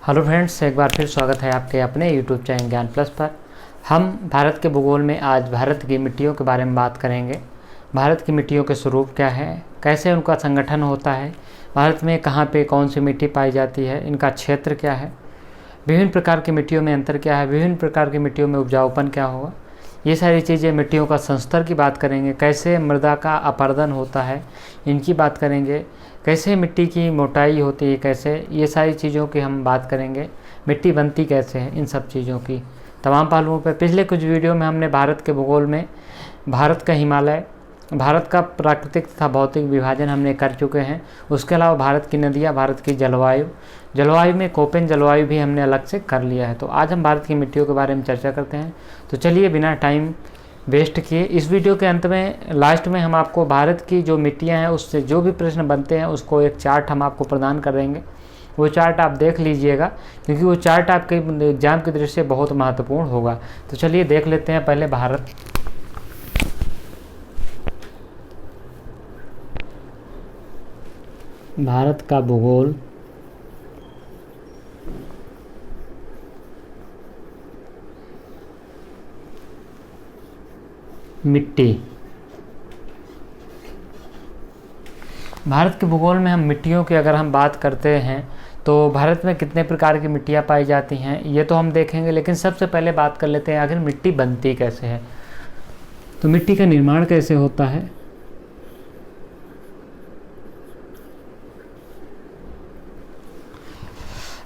Hello friends, एक बार फिर स्वागत है आपके अपने यूट्यूब चैनल ज्ञान प्लस पर। हम भारत के भूगोल में आज भारत की मिट्टियों के बारे में बात करेंगे। भारत की मिट्टियों के स्वरूप क्या है, कैसे उनका संगठन होता है, भारत में कहाँ पे कौन सी मिट्टी पाई जाती है, इनका क्षेत्र क्या है, विभिन्न प्रकार की मिट्टियों में अंतर क्या है, विभिन्न प्रकार की मिट्टियों में उपजाऊपन क्या होगा, ये सारी चीज़ें। मिट्टियों का संस्तर की बात करेंगे, कैसे मृदा का अपर्दन होता है इनकी बात करेंगे, कैसे मिट्टी की मोटाई होती है, कैसे ये सारी चीज़ों की हम बात करेंगे। मिट्टी बनती कैसे है, इन सब चीज़ों की तमाम पहलुओं पर पिछले कुछ वीडियो में हमने भारत के भूगोल में भारत का हिमालय, भारत का प्राकृतिक तथा भौतिक विभाजन हमने कर चुके हैं। उसके अलावा भारत की नदियाँ, भारत की जलवायु में कोपेन जलवायु भी हमने अलग से कर लिया है। तो आज हम भारत की मिट्टियों के बारे में चर्चा करते हैं। तो चलिए बिना टाइम वेस्ट किए इस वीडियो के अंत में लास्ट में हम आपको भारत की जो मिट्टियां हैं उससे जो भी प्रश्न बनते हैं उसको एक चार्ट हम आपको प्रदान कर देंगे। वो चार्ट आप देख लीजिएगा, क्योंकि वो चार्ट आपके एग्जाम की दृष्टि से बहुत महत्वपूर्ण होगा। तो चलिए देख लेते हैं पहले भारत का भूगोल। मिट्टी, भारत के भूगोल में हम मिट्टियों की अगर हम बात करते हैं तो भारत में कितने प्रकार की मिट्टियाँ पाई जाती हैं ये तो हम देखेंगे, लेकिन सबसे पहले बात कर लेते हैं आखिर मिट्टी बनती कैसे है। तो मिट्टी का निर्माण कैसे होता है।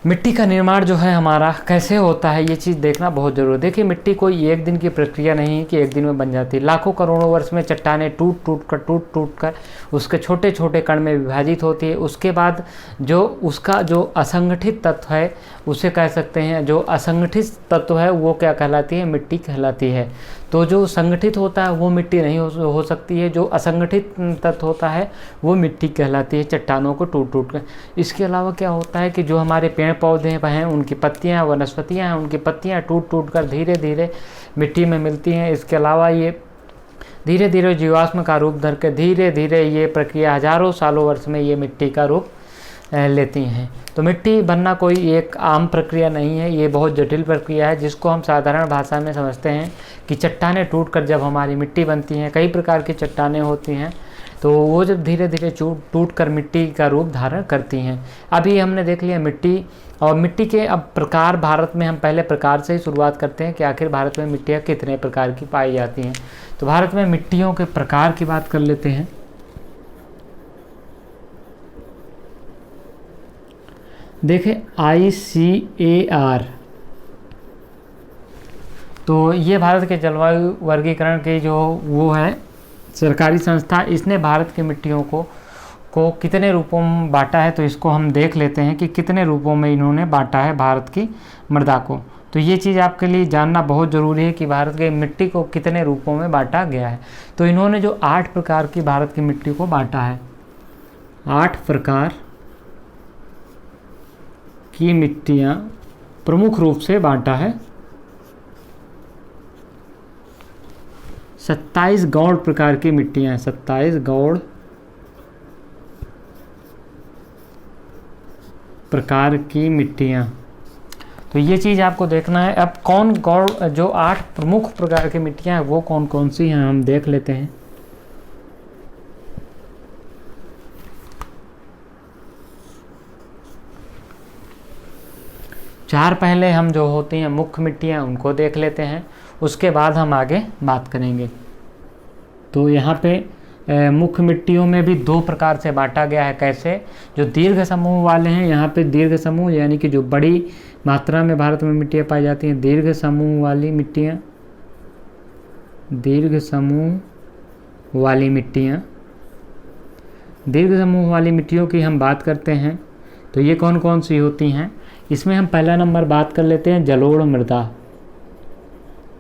मिट्टी का निर्माण जो है हमारा कैसे होता है ये चीज़ देखना बहुत ज़रूरी है। देखिए, मिट्टी कोई एक दिन की प्रक्रिया नहीं है कि एक दिन में बन जाती है। लाखों करोड़ों वर्ष में चट्टानें टूट टूट कर उसके छोटे छोटे कण में विभाजित होती है। उसके बाद जो उसका जो असंगठित तत्व है उसे कह सकते हैं, जो असंगठित तत्व है वो क्या कहलाती है, मिट्टी कहलाती है। तो जो संगठित होता है वो मिट्टी नहीं हो सकती है, जो असंगठित तत्व होता है वो मिट्टी कहलाती है, चट्टानों को टूट कर। इसके अलावा क्या होता है कि जो हमारे पेड़ पौधे हैं, उनकी पत्तियां, वनस्पतियां हैं, उनकी पत्तियां टूट कर धीरे धीरे मिट्टी में मिलती हैं। इसके अलावा ये धीरे धीरे जीवाश्म का रूप धर के धीरे धीरे ये प्रक्रिया हजारों सालों वर्ष में ये मिट्टी का रूप लेती हैं। तो मिट्टी बनना कोई एक आम प्रक्रिया नहीं है, ये बहुत जटिल प्रक्रिया है, जिसको हम साधारण भाषा में समझते हैं कि चट्टानें टूटकर जब हमारी मिट्टी बनती हैं। कई प्रकार की चट्टानें होती हैं, तो वो जब धीरे धीरे टूट कर मिट्टी का रूप धारण करती हैं। अभी हमने देख लिया मिट्टी, और मिट्टी के अब प्रकार भारत में हम पहले प्रकार से ही शुरुआत करते हैं कि आखिर भारत में मिट्टियाँ कितने प्रकार की पाई जाती हैं। तो भारत में मिट्टियों के प्रकार की बात कर लेते हैं। देखें, ICAR, तो ये भारत के जलवायु वर्गीकरण की जो वो है सरकारी संस्था, इसने भारत की मिट्टियों को कितने रूपों में बांटा है। तो इसको हम देख लेते हैं कि कितने रूपों में इन्होंने बांटा है भारत की मृदा को। तो ये चीज़ आपके लिए जानना बहुत ज़रूरी है कि भारत की मिट्टी को कितने रूपों में बांटा गया है। तो इन्होंने जो 8 प्रकार की भारत की मिट्टी को बांटा है, 8 प्रकार की मिट्टियाँ प्रमुख रूप से बांटा है। 27 गौड़ प्रकार की मिट्टियाँ, 27 गौड़ प्रकार की मिट्टियाँ। तो ये चीज़ आपको देखना है। अब कौन गौड़, जो 8 प्रमुख प्रकार की मिट्टियाँ हैं वो कौन कौन सी हैं हम देख लेते हैं। चार पहले हम जो होती हैं मुख्य मिट्टियाँ उनको देख लेते हैं, उसके बाद हम आगे बात करेंगे। तो यहाँ पे मुख्य मिट्टियों में भी 2 प्रकार से बांटा गया है। कैसे, जो दीर्घ समूह वाले हैं, यहाँ पे दीर्घ समूह यानी कि जो बड़ी मात्रा में भारत में मिट्टियाँ पाई जाती हैं, दीर्घ समूह वाली मिट्टियाँ, दीर्घ समूह वाली मिट्टियाँ। दीर्घ समूह वाली मिट्टियों की हम बात करते हैं तो ये कौन कौन सी होती हैं। इसमें हम पहला नंबर बात कर लेते हैं जलोढ़ मृदा।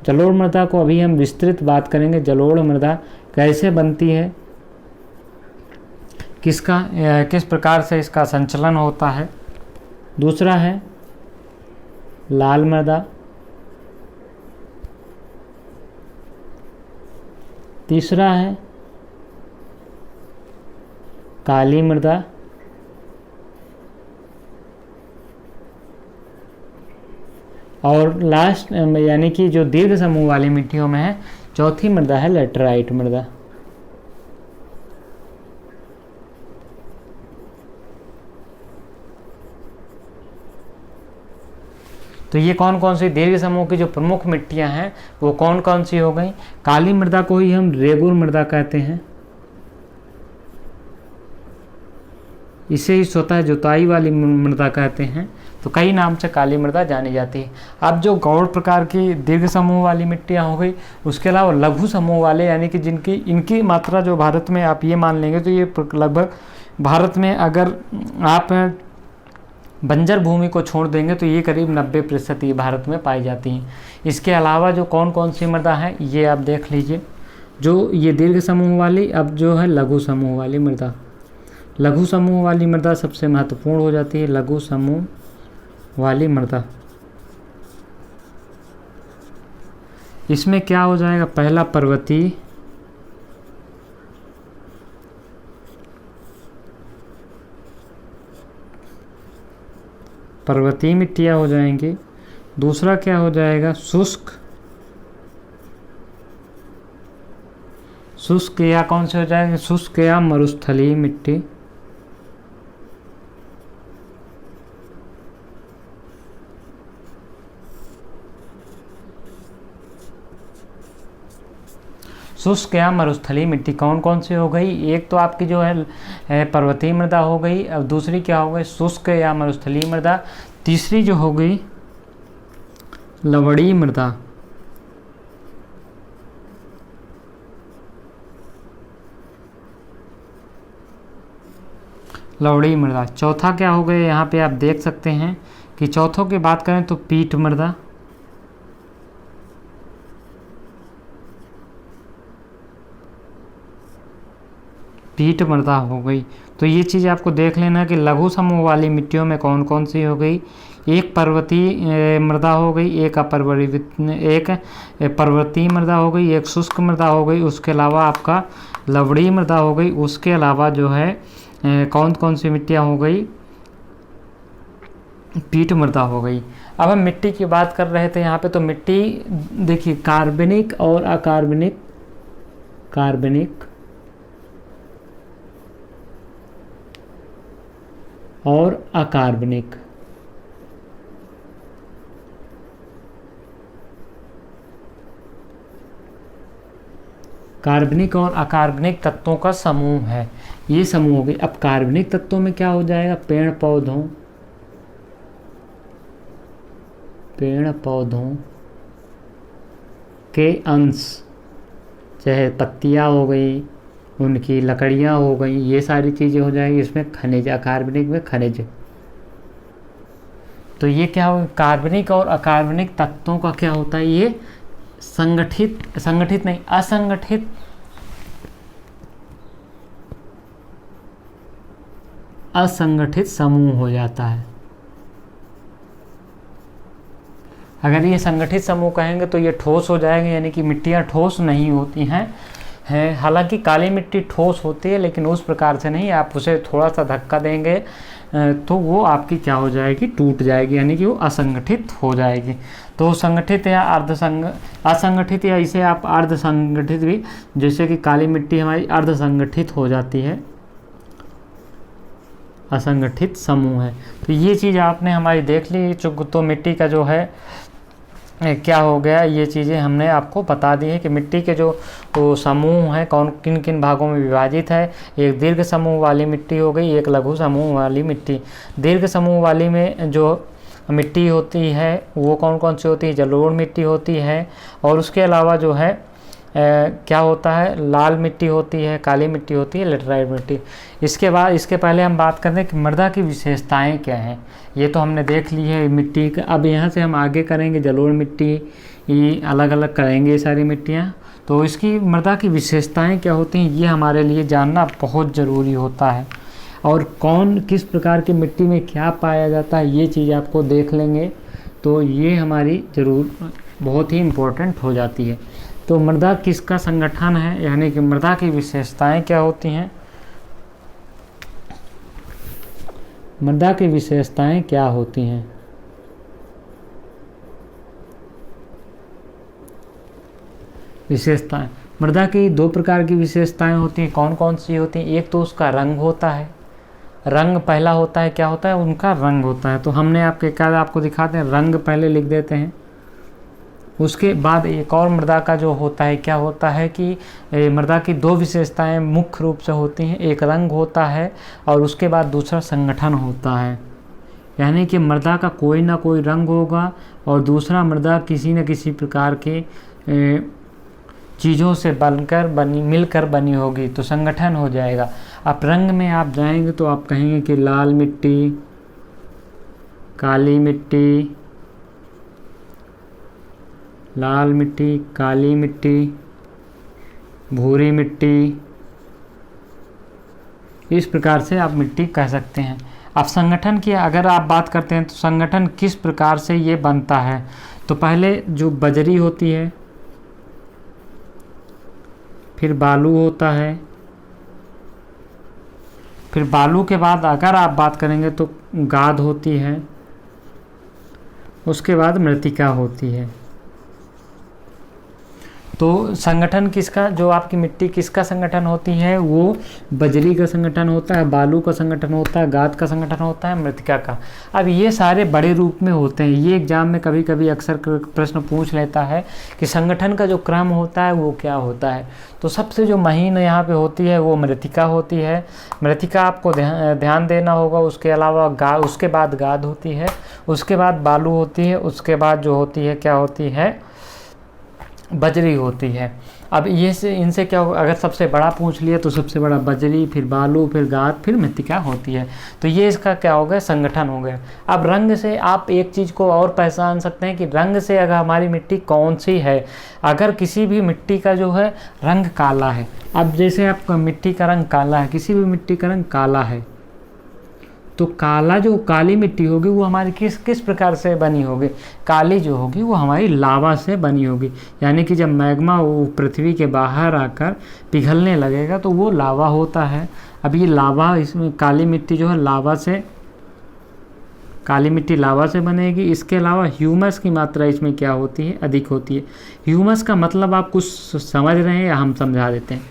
जलोढ़ मृदा को अभी हम विस्तृत बात करेंगे। जलोढ़ मृदा कैसे बनती है, किस प्रकार से इसका संचलन होता है। दूसरा है लाल मृदा। तीसरा है काली मृदा। और लास्ट यानी कि जो दीर्घ समूह वाली मिट्टियों में है, चौथी मृदा है लेटराइट मृदा। तो ये कौन कौन सी दीर्घ समूह की जो प्रमुख मिट्टियां हैं वो कौन कौन सी हो गई। काली मृदा को ही हम रेगुर मृदा कहते हैं, इसे ही स्वतः जुताई वाली मृदा कहते हैं। तो कई नाम से काली मृदा जानी जाती है। अब जो गौड़ प्रकार की दीर्घ समूह वाली मिट्टियाँ हो गई, उसके अलावा लघु समूह वाले यानी कि जिनकी इनकी मात्रा जो भारत में आप ये मान लेंगे तो ये लगभग भारत में अगर आप बंजर भूमि को छोड़ देंगे तो ये करीब 90% ये भारत में पाई जाती हैं। इसके अलावा जो कौन कौन सी मृदा है ये आप देख लीजिए। जो ये दीर्घ समूह वाली, अब जो है लघु समूह वाली मृदा। लघु समूह वाली मृदा सबसे महत्वपूर्ण हो जाती है। लघु समूह वाली मृदा, इसमें क्या हो जाएगा, पहला पर्वतीय, पर्वतीय मिट्टियाँ हो जाएंगी। दूसरा क्या हो जाएगा, शुष्क, शुष्क या कौन से हो जाएंगे, शुष्क या मरुस्थलीय मिट्टी। शुष्क या मरुस्थलीय मिट्टी कौन कौन सी हो गई, एक तो आपकी जो है पर्वतीय मृदा हो गई, अब दूसरी क्या हो गई, शुष्क या मरुस्थलीय मृदा, तीसरी जो हो गई लवणीय मृदा। लवणीय मृदा, चौथा क्या हो गया, यहाँ पे आप देख सकते हैं कि चौथों की बात करें तो पीठ मृदा, पीठ मृदा हो गई। तो ये चीज़ आपको देख लेना कि लघु समूह वाली मिट्टियों में कौन कौन सी हो गई, एक पर्वतीय मृदा हो गई, एक पर्वतीय मृदा हो गई, एक शुष्क मृदा हो गई, उसके अलावा आपका लवणीय मृदा हो गई, उसके अलावा जो है कौन कौन सी मिट्टियाँ हो गई, पीठ मृदा हो गई। अब हम मिट्टी की बात कर रहे थे यहाँ पे, तो मिट्टी देखिए कार्बनिक और अकार्बनिक, कार्बनिक और अकार्बनिक, कार्बनिक और अकार्बनिक तत्वों का समूह है, ये समूह हो गए। अब कार्बनिक तत्वों में क्या हो जाएगा, पेड़ पौधों के अंश, चाहे पत्तियाँ हो गई, उनकी लकड़ियाँ हो गई, ये सारी चीज़ें हो जाएंगी। इसमें खनिज, अकार्बनिक में खनिज। तो ये क्या हो, कार्बनिक और अकार्बनिक तत्वों का क्या होता है, ये संगठित नहीं, असंगठित समूह हो जाता है। अगर ये संगठित समूह कहेंगे तो ये ठोस हो जाएंगे, यानी कि मिट्टियाँ ठोस नहीं होती हैं। हालांकि काली मिट्टी ठोस होती है लेकिन उस प्रकार से नहीं, आप उसे थोड़ा सा धक्का देंगे तो वो आपकी क्या हो जाएगी, टूट जाएगी, यानी कि वो असंगठित हो जाएगी। तो संगठित या असंगठित, या इसे आप अर्ध संगठित भी, जैसे कि काली मिट्टी हमारी अर्ध संगठित हो जाती है, असंगठित समूह है। तो ये चीज़ आपने हमारी देख ली। तो मिट्टी का जो है क्या हो गया, ये चीज़ें हमने आपको बता दी है कि मिट्टी के जो समूह हैं कौन किन किन भागों में विभाजित है। एक दीर्घ समूह वाली मिट्टी हो गई, एक लघु समूह वाली मिट्टी। दीर्घ समूह वाली में जो मिट्टी होती है वो कौन कौन सी होती है, जलोढ़ मिट्टी होती है, और उसके अलावा जो है क्या होता है, लाल मिट्टी होती है, काली मिट्टी होती है, लेटराइट मिट्टी। इसके पहले हम बात करते हैं कि मृदा की विशेषताएं क्या हैं। ये तो हमने देख ली है मिट्टी का। अब यहाँ से हम आगे करेंगे जलोढ़ मिट्टी, ये अलग अलग करेंगे ये सारी मिट्टियाँ। तो इसकी मृदा की विशेषताएं क्या होती हैं ये हमारे लिए जानना बहुत ज़रूरी होता है, और कौन किस प्रकार की मिट्टी में क्या पाया जाता है ये चीज़ आपको देख लेंगे तो ये हमारी ज़रूर बहुत ही इम्पोर्टेंट हो जाती है। तो मृदा किसका संगठन है, यानी कि मृदा की विशेषताएं क्या होती हैं, मृदा की विशेषताएं क्या होती हैं। विशेषताएं, मृदा की दो प्रकार की विशेषताएं होती हैं। कौन कौन सी होती हैं? एक तो उसका रंग होता है, रंग पहला होता है, क्या होता है? उनका रंग होता है। तो हमने आपको दिखाते हैं, रंग पहले लिख देते हैं। उसके बाद एक और मृदा का जो होता है, क्या होता है कि मृदा की दो विशेषताएं मुख्य रूप से होती हैं, एक रंग होता है और उसके बाद दूसरा संगठन होता है। यानी कि मृदा का कोई ना कोई रंग होगा और दूसरा मृदा किसी न किसी प्रकार के चीज़ों से मिलकर बनी होगी, तो संगठन हो जाएगा। आप रंग में आप जाएंगे तो आप कहेंगे कि लाल मिट्टी, काली मिट्टी, लाल मिट्टी, काली मिट्टी, भूरी मिट्टी, इस प्रकार से आप मिट्टी कह सकते हैं। अब संगठन की अगर आप बात करते हैं तो संगठन किस प्रकार से ये बनता है, तो पहले जो बजरी होती है, फिर बालू होता है, फिर बालू के बाद अगर आप बात करेंगे तो गाद होती है, उसके बाद मृत्तिका होती है। तो संगठन किसका, जो आपकी मिट्टी किसका संगठन होती है, वो बजरी का संगठन होता है, बालू का संगठन होता है, गाद का संगठन होता है, मृत्तिका का। अब ये सारे बड़े रूप में होते हैं। ये एग्जाम में कभी कभी अक्सर प्रश्न पूछ लेता है कि संगठन का जो क्रम होता है वो क्या होता है। तो सबसे जो महीन यहाँ पे होती है वो मृत्तिका होती है। मृत्तिका आपको ध्यान देना होगा। उसके अलावा उसके बाद गाद होती है, उसके बाद बालू होती है, उसके बाद जो होती है क्या होती है, बजरी होती है। अब ये से इनसे क्या होगा, अगर सबसे बड़ा पूछ लिया तो सबसे बड़ा बजरी, फिर बालू, फिर गाद, फिर मृत्तिका होती है। तो ये इसका क्या हो गया, संगठन हो गया। अब रंग से आप एक चीज़ को और पहचान सकते हैं कि रंग से अगर हमारी मिट्टी कौन सी है। अगर किसी भी मिट्टी का जो है रंग काला है, अब जैसे आपका मिट्टी का रंग काला है, किसी भी मिट्टी का रंग काला है, तो काली मिट्टी होगी वो हमारी किस प्रकार से बनी होगी, काली जो होगी वो हमारी लावा से बनी होगी। यानी कि जब मैग्मा वो पृथ्वी के बाहर आकर पिघलने लगेगा तो वो लावा होता है। अब ये लावा, इसमें काली मिट्टी जो है काली मिट्टी लावा से बनेगी। इसके अलावा ह्यूमस की मात्रा इसमें क्या होती है, अधिक होती है। ह्यूमस का मतलब आप कुछ समझ रहे हैं या हम समझा देते हैं?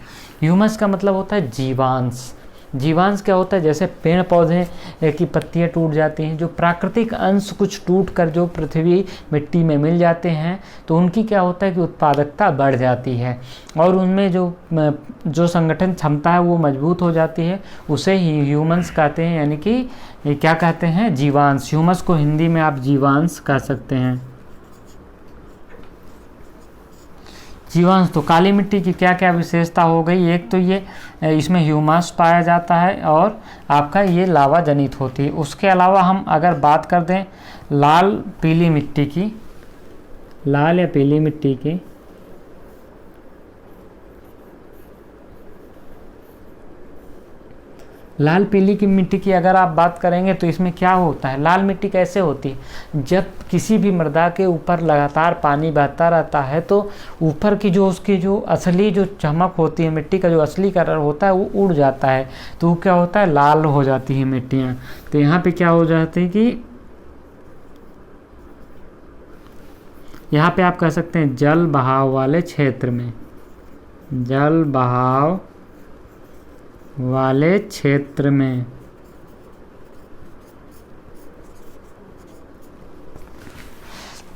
ह्यूमस का मतलब होता है जीवांश। जीवांश क्या होता है, जैसे पेड़ पौधे की पत्तियां टूट जाती हैं, जो प्राकृतिक अंश कुछ टूट कर जो पृथ्वी मिट्टी में मिल जाते हैं, तो उनकी क्या होता है कि उत्पादकता बढ़ जाती है और उनमें जो संगठन क्षमता है वो मजबूत हो जाती है। उसे ही ह्यूमन्स कहते हैं, यानी कि क्या कहते हैं, जीवांश। ह्यूमस को हिंदी में आप जीवांश कह सकते हैं। जीवांश, तो काली मिट्टी की क्या क्या विशेषता हो गई, एक तो ये इसमें ह्यूमस पाया जाता है और आपका ये लावा जनित होती है। उसके अलावा हम अगर बात कर दें लाल पीली मिट्टी की, लाल या पीली मिट्टी की, लाल पीली की मिट्टी की अगर आप बात करेंगे तो इसमें क्या होता है, लाल मिट्टी कैसे होती है, जब किसी भी मृदा के ऊपर लगातार पानी बहता रहता है तो ऊपर की जो उसकी जो असली जो चमक होती है, मिट्टी का जो असली कलर होता है वो उड़ जाता है, तो वो क्या होता है, लाल हो जाती है मिट्टियाँ। तो यहाँ पे क्या हो जाती है कि यहाँ पे आप कह सकते हैं जल बहाव वाले क्षेत्र में, जल बहाव वाले क्षेत्र में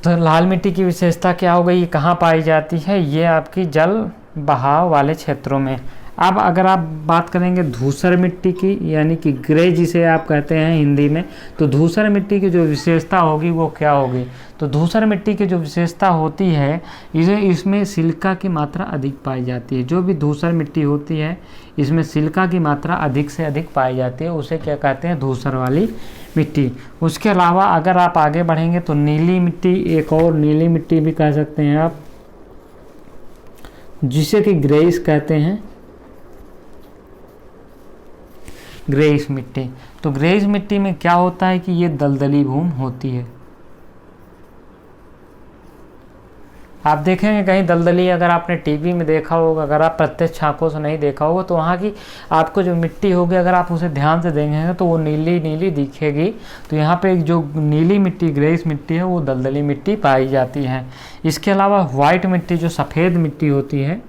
तो लाल मिट्टी की विशेषता क्या हो गई, कहाँ पाई जाती है, ये आपकी जल बहाव वाले क्षेत्रों में। अब अगर आप बात करेंगे धूसर मिट्टी की, यानी कि ग्रे जिसे आप कहते हैं हिंदी में, तो धूसर मिट्टी की जो विशेषता होगी वो क्या होगी, तो धूसर मिट्टी की जो विशेषता होती है इसमें सिलिका की मात्रा अधिक पाई जाती है। जो भी धूसर मिट्टी होती है इसमें सिलिका की मात्रा अधिक से अधिक पाई जाती है, उसे क्या कहते हैं, धूसर वाली मिट्टी। उसके अलावा अगर आप आगे बढ़ेंगे तो नीली मिट्टी, एक और नीली मिट्टी भी कह सकते हैं आप, जिसे कि ग्रेइश कहते हैं, ग्रेइश मिट्टी। तो ग्रेइश मिट्टी में क्या होता है कि ये दलदली भूमि होती है, आप देखेंगे कहीं दलदली, अगर आपने टीवी में देखा होगा, अगर आप प्रत्यक्ष आंखों से नहीं देखा होगा, तो वहाँ की आपको जो मिट्टी होगी, अगर आप उसे ध्यान से देखेंगे तो वो नीली नीली दिखेगी। तो यहाँ पे जो नीली मिट्टी, ग्रेइश मिट्टी है, वो दलदली मिट्टी पाई जाती है। इसके अलावा वाइट मिट्टी, जो सफ़ेद मिट्टी होती है,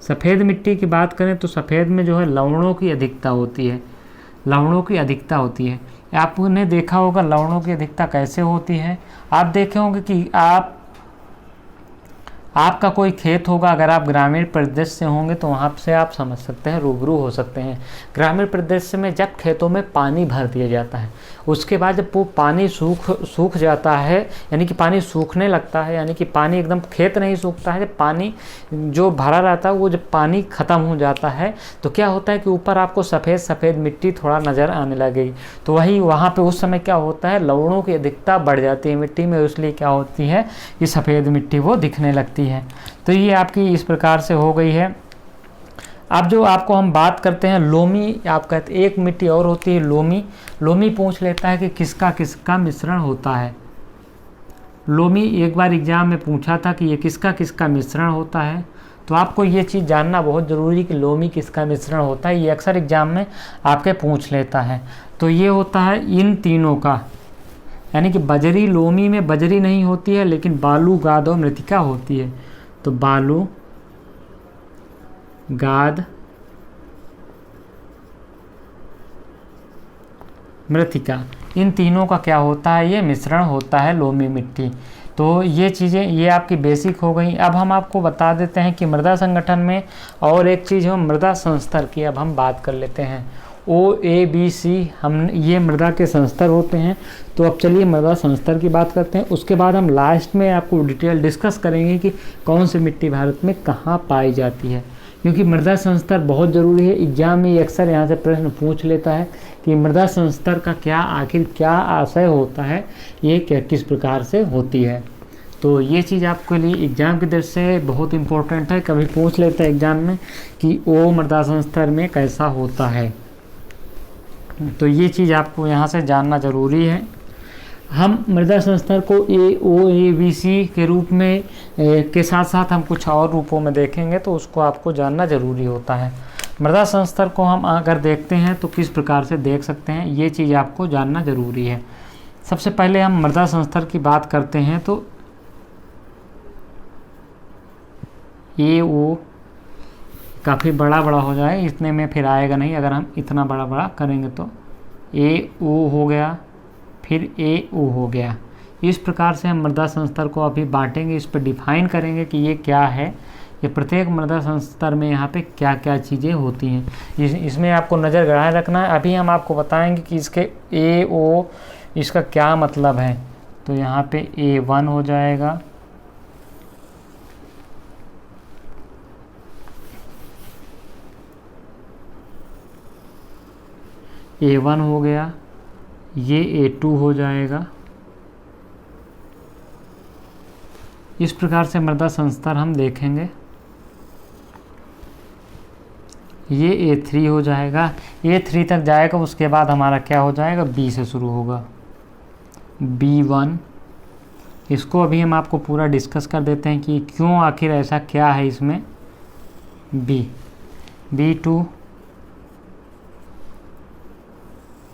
सफ़ेद मिट्टी की बात करें तो सफ़ेद में जो है लवणों की अधिकता होती है, लवणों की अधिकता होती है। आपने देखा होगा लवणों की अधिकता कैसे होती है। आप देखे होंगे कि आपका कोई खेत होगा, अगर आप ग्रामीण प्रदेश से होंगे तो वहाँ से आप समझ सकते हैं, रूबरू हो सकते हैं। ग्रामीण प्रदेश में जब खेतों में पानी भर दिया जाता है, उसके बाद जब वो पानी सूख जाता है, यानी कि पानी सूखने लगता है, यानी कि पानी एकदम खेत नहीं सूखता है, जब पानी जो भरा रहता है वो जब पानी ख़त्म हो जाता है तो क्या होता है कि ऊपर आपको सफ़ेद सफ़ेद मिट्टी थोड़ा नज़र आने लगेगी। तो वही वहाँ पे उस समय क्या होता है, लवणों की अधिकता बढ़ जाती है मिट्टी में, इसलिए क्या होती है कि सफ़ेद मिट्टी वो दिखने लगती है। तो ये आपकी इस प्रकार से हो गई है। अब जो आपको हम बात करते हैं लोमी, आप कहते एक मिट्टी और होती है लोमी। लोमी पूछ लेता है कि किसका किसका मिश्रण होता है। लोमी एक बार एग्जाम में पूछा था कि ये किसका किसका मिश्रण होता है। तो आपको ये चीज़ जानना बहुत ज़रूरी कि लोमी किसका मिश्रण होता है, ये अक्सर एग्जाम में आपके पूछ लेता है। तो ये होता है इन तीनों का, यानी कि बजरी, लोमी में बजरी नहीं होती है लेकिन बालू, गाद और मृतिका होती है। तो बालू, गाद, मृतिका, इन तीनों का क्या होता है, ये मिश्रण होता है लोमी मिट्टी। तो ये चीज़ें ये आपकी बेसिक हो गई। अब हम आपको बता देते हैं कि मृदा संगठन में और एक चीज़ है मृदा संस्तर की, अब हम बात कर लेते हैं। OABC हम ये मृदा के संस्तर होते हैं। तो अब चलिए मृदा संस्तर की बात करते हैं, उसके बाद हम लास्ट में आपको डिटेल डिस्कस करेंगे कि कौन सी मिट्टी भारत में कहाँ पाई जाती है, क्योंकि मृदा संस्तर बहुत ज़रूरी है। एग्जाम में अक्सर यहाँ से प्रश्न पूछ लेता है कि मृदा संस्तर का क्या, आखिर क्या आशय होता है, ये क्या किस प्रकार से होती है। तो ये चीज़ आपके लिए एग्ज़ाम की दृष्टि से बहुत इम्पोर्टेंट है। कभी पूछ लेता है एग्ज़ाम में कि वो मृदा संस्तर में कैसा होता है, तो ये चीज़ आपको यहाँ से जानना ज़रूरी है। हम मृदा संस्तर को OABC के रूप में के साथ साथ हम कुछ और रूपों में देखेंगे, तो उसको आपको जानना ज़रूरी होता है। मृदा संस्तर को हम अगर देखते हैं तो किस प्रकार से देख सकते हैं, ये चीज़ आपको जानना ज़रूरी है। सबसे पहले हम मृदा संस्तर की बात करते हैं तो AO काफ़ी बड़ा हो जाए, इतने में फिर आएगा नहीं, अगर हम इतना बड़ा करेंगे तो AO हो गया, फिर AO हो गया। इस प्रकार से हम मृदा संस्तर को अभी बांटेंगे, इस पर डिफाइन करेंगे कि ये क्या है, ये प्रत्येक मृदा संस्तर में यहाँ पे क्या क्या चीज़ें होती हैं, इसमें आपको नज़र गड़ाए रखना है। अभी हम आपको बताएंगे कि इसके AO इसका क्या मतलब है। तो यहाँ पे A1 हो जाएगा, A1 हो गया, ये A2 हो जाएगा। इस प्रकार से मृदा संस्तर हम देखेंगे। ये A3 हो जाएगा, A3 तक जाएगा, उसके बाद हमारा क्या हो जाएगा, B से शुरू होगा, B1। इसको अभी हम आपको पूरा डिस्कस कर देते हैं कि क्यों, आखिर ऐसा क्या है इसमें। B2,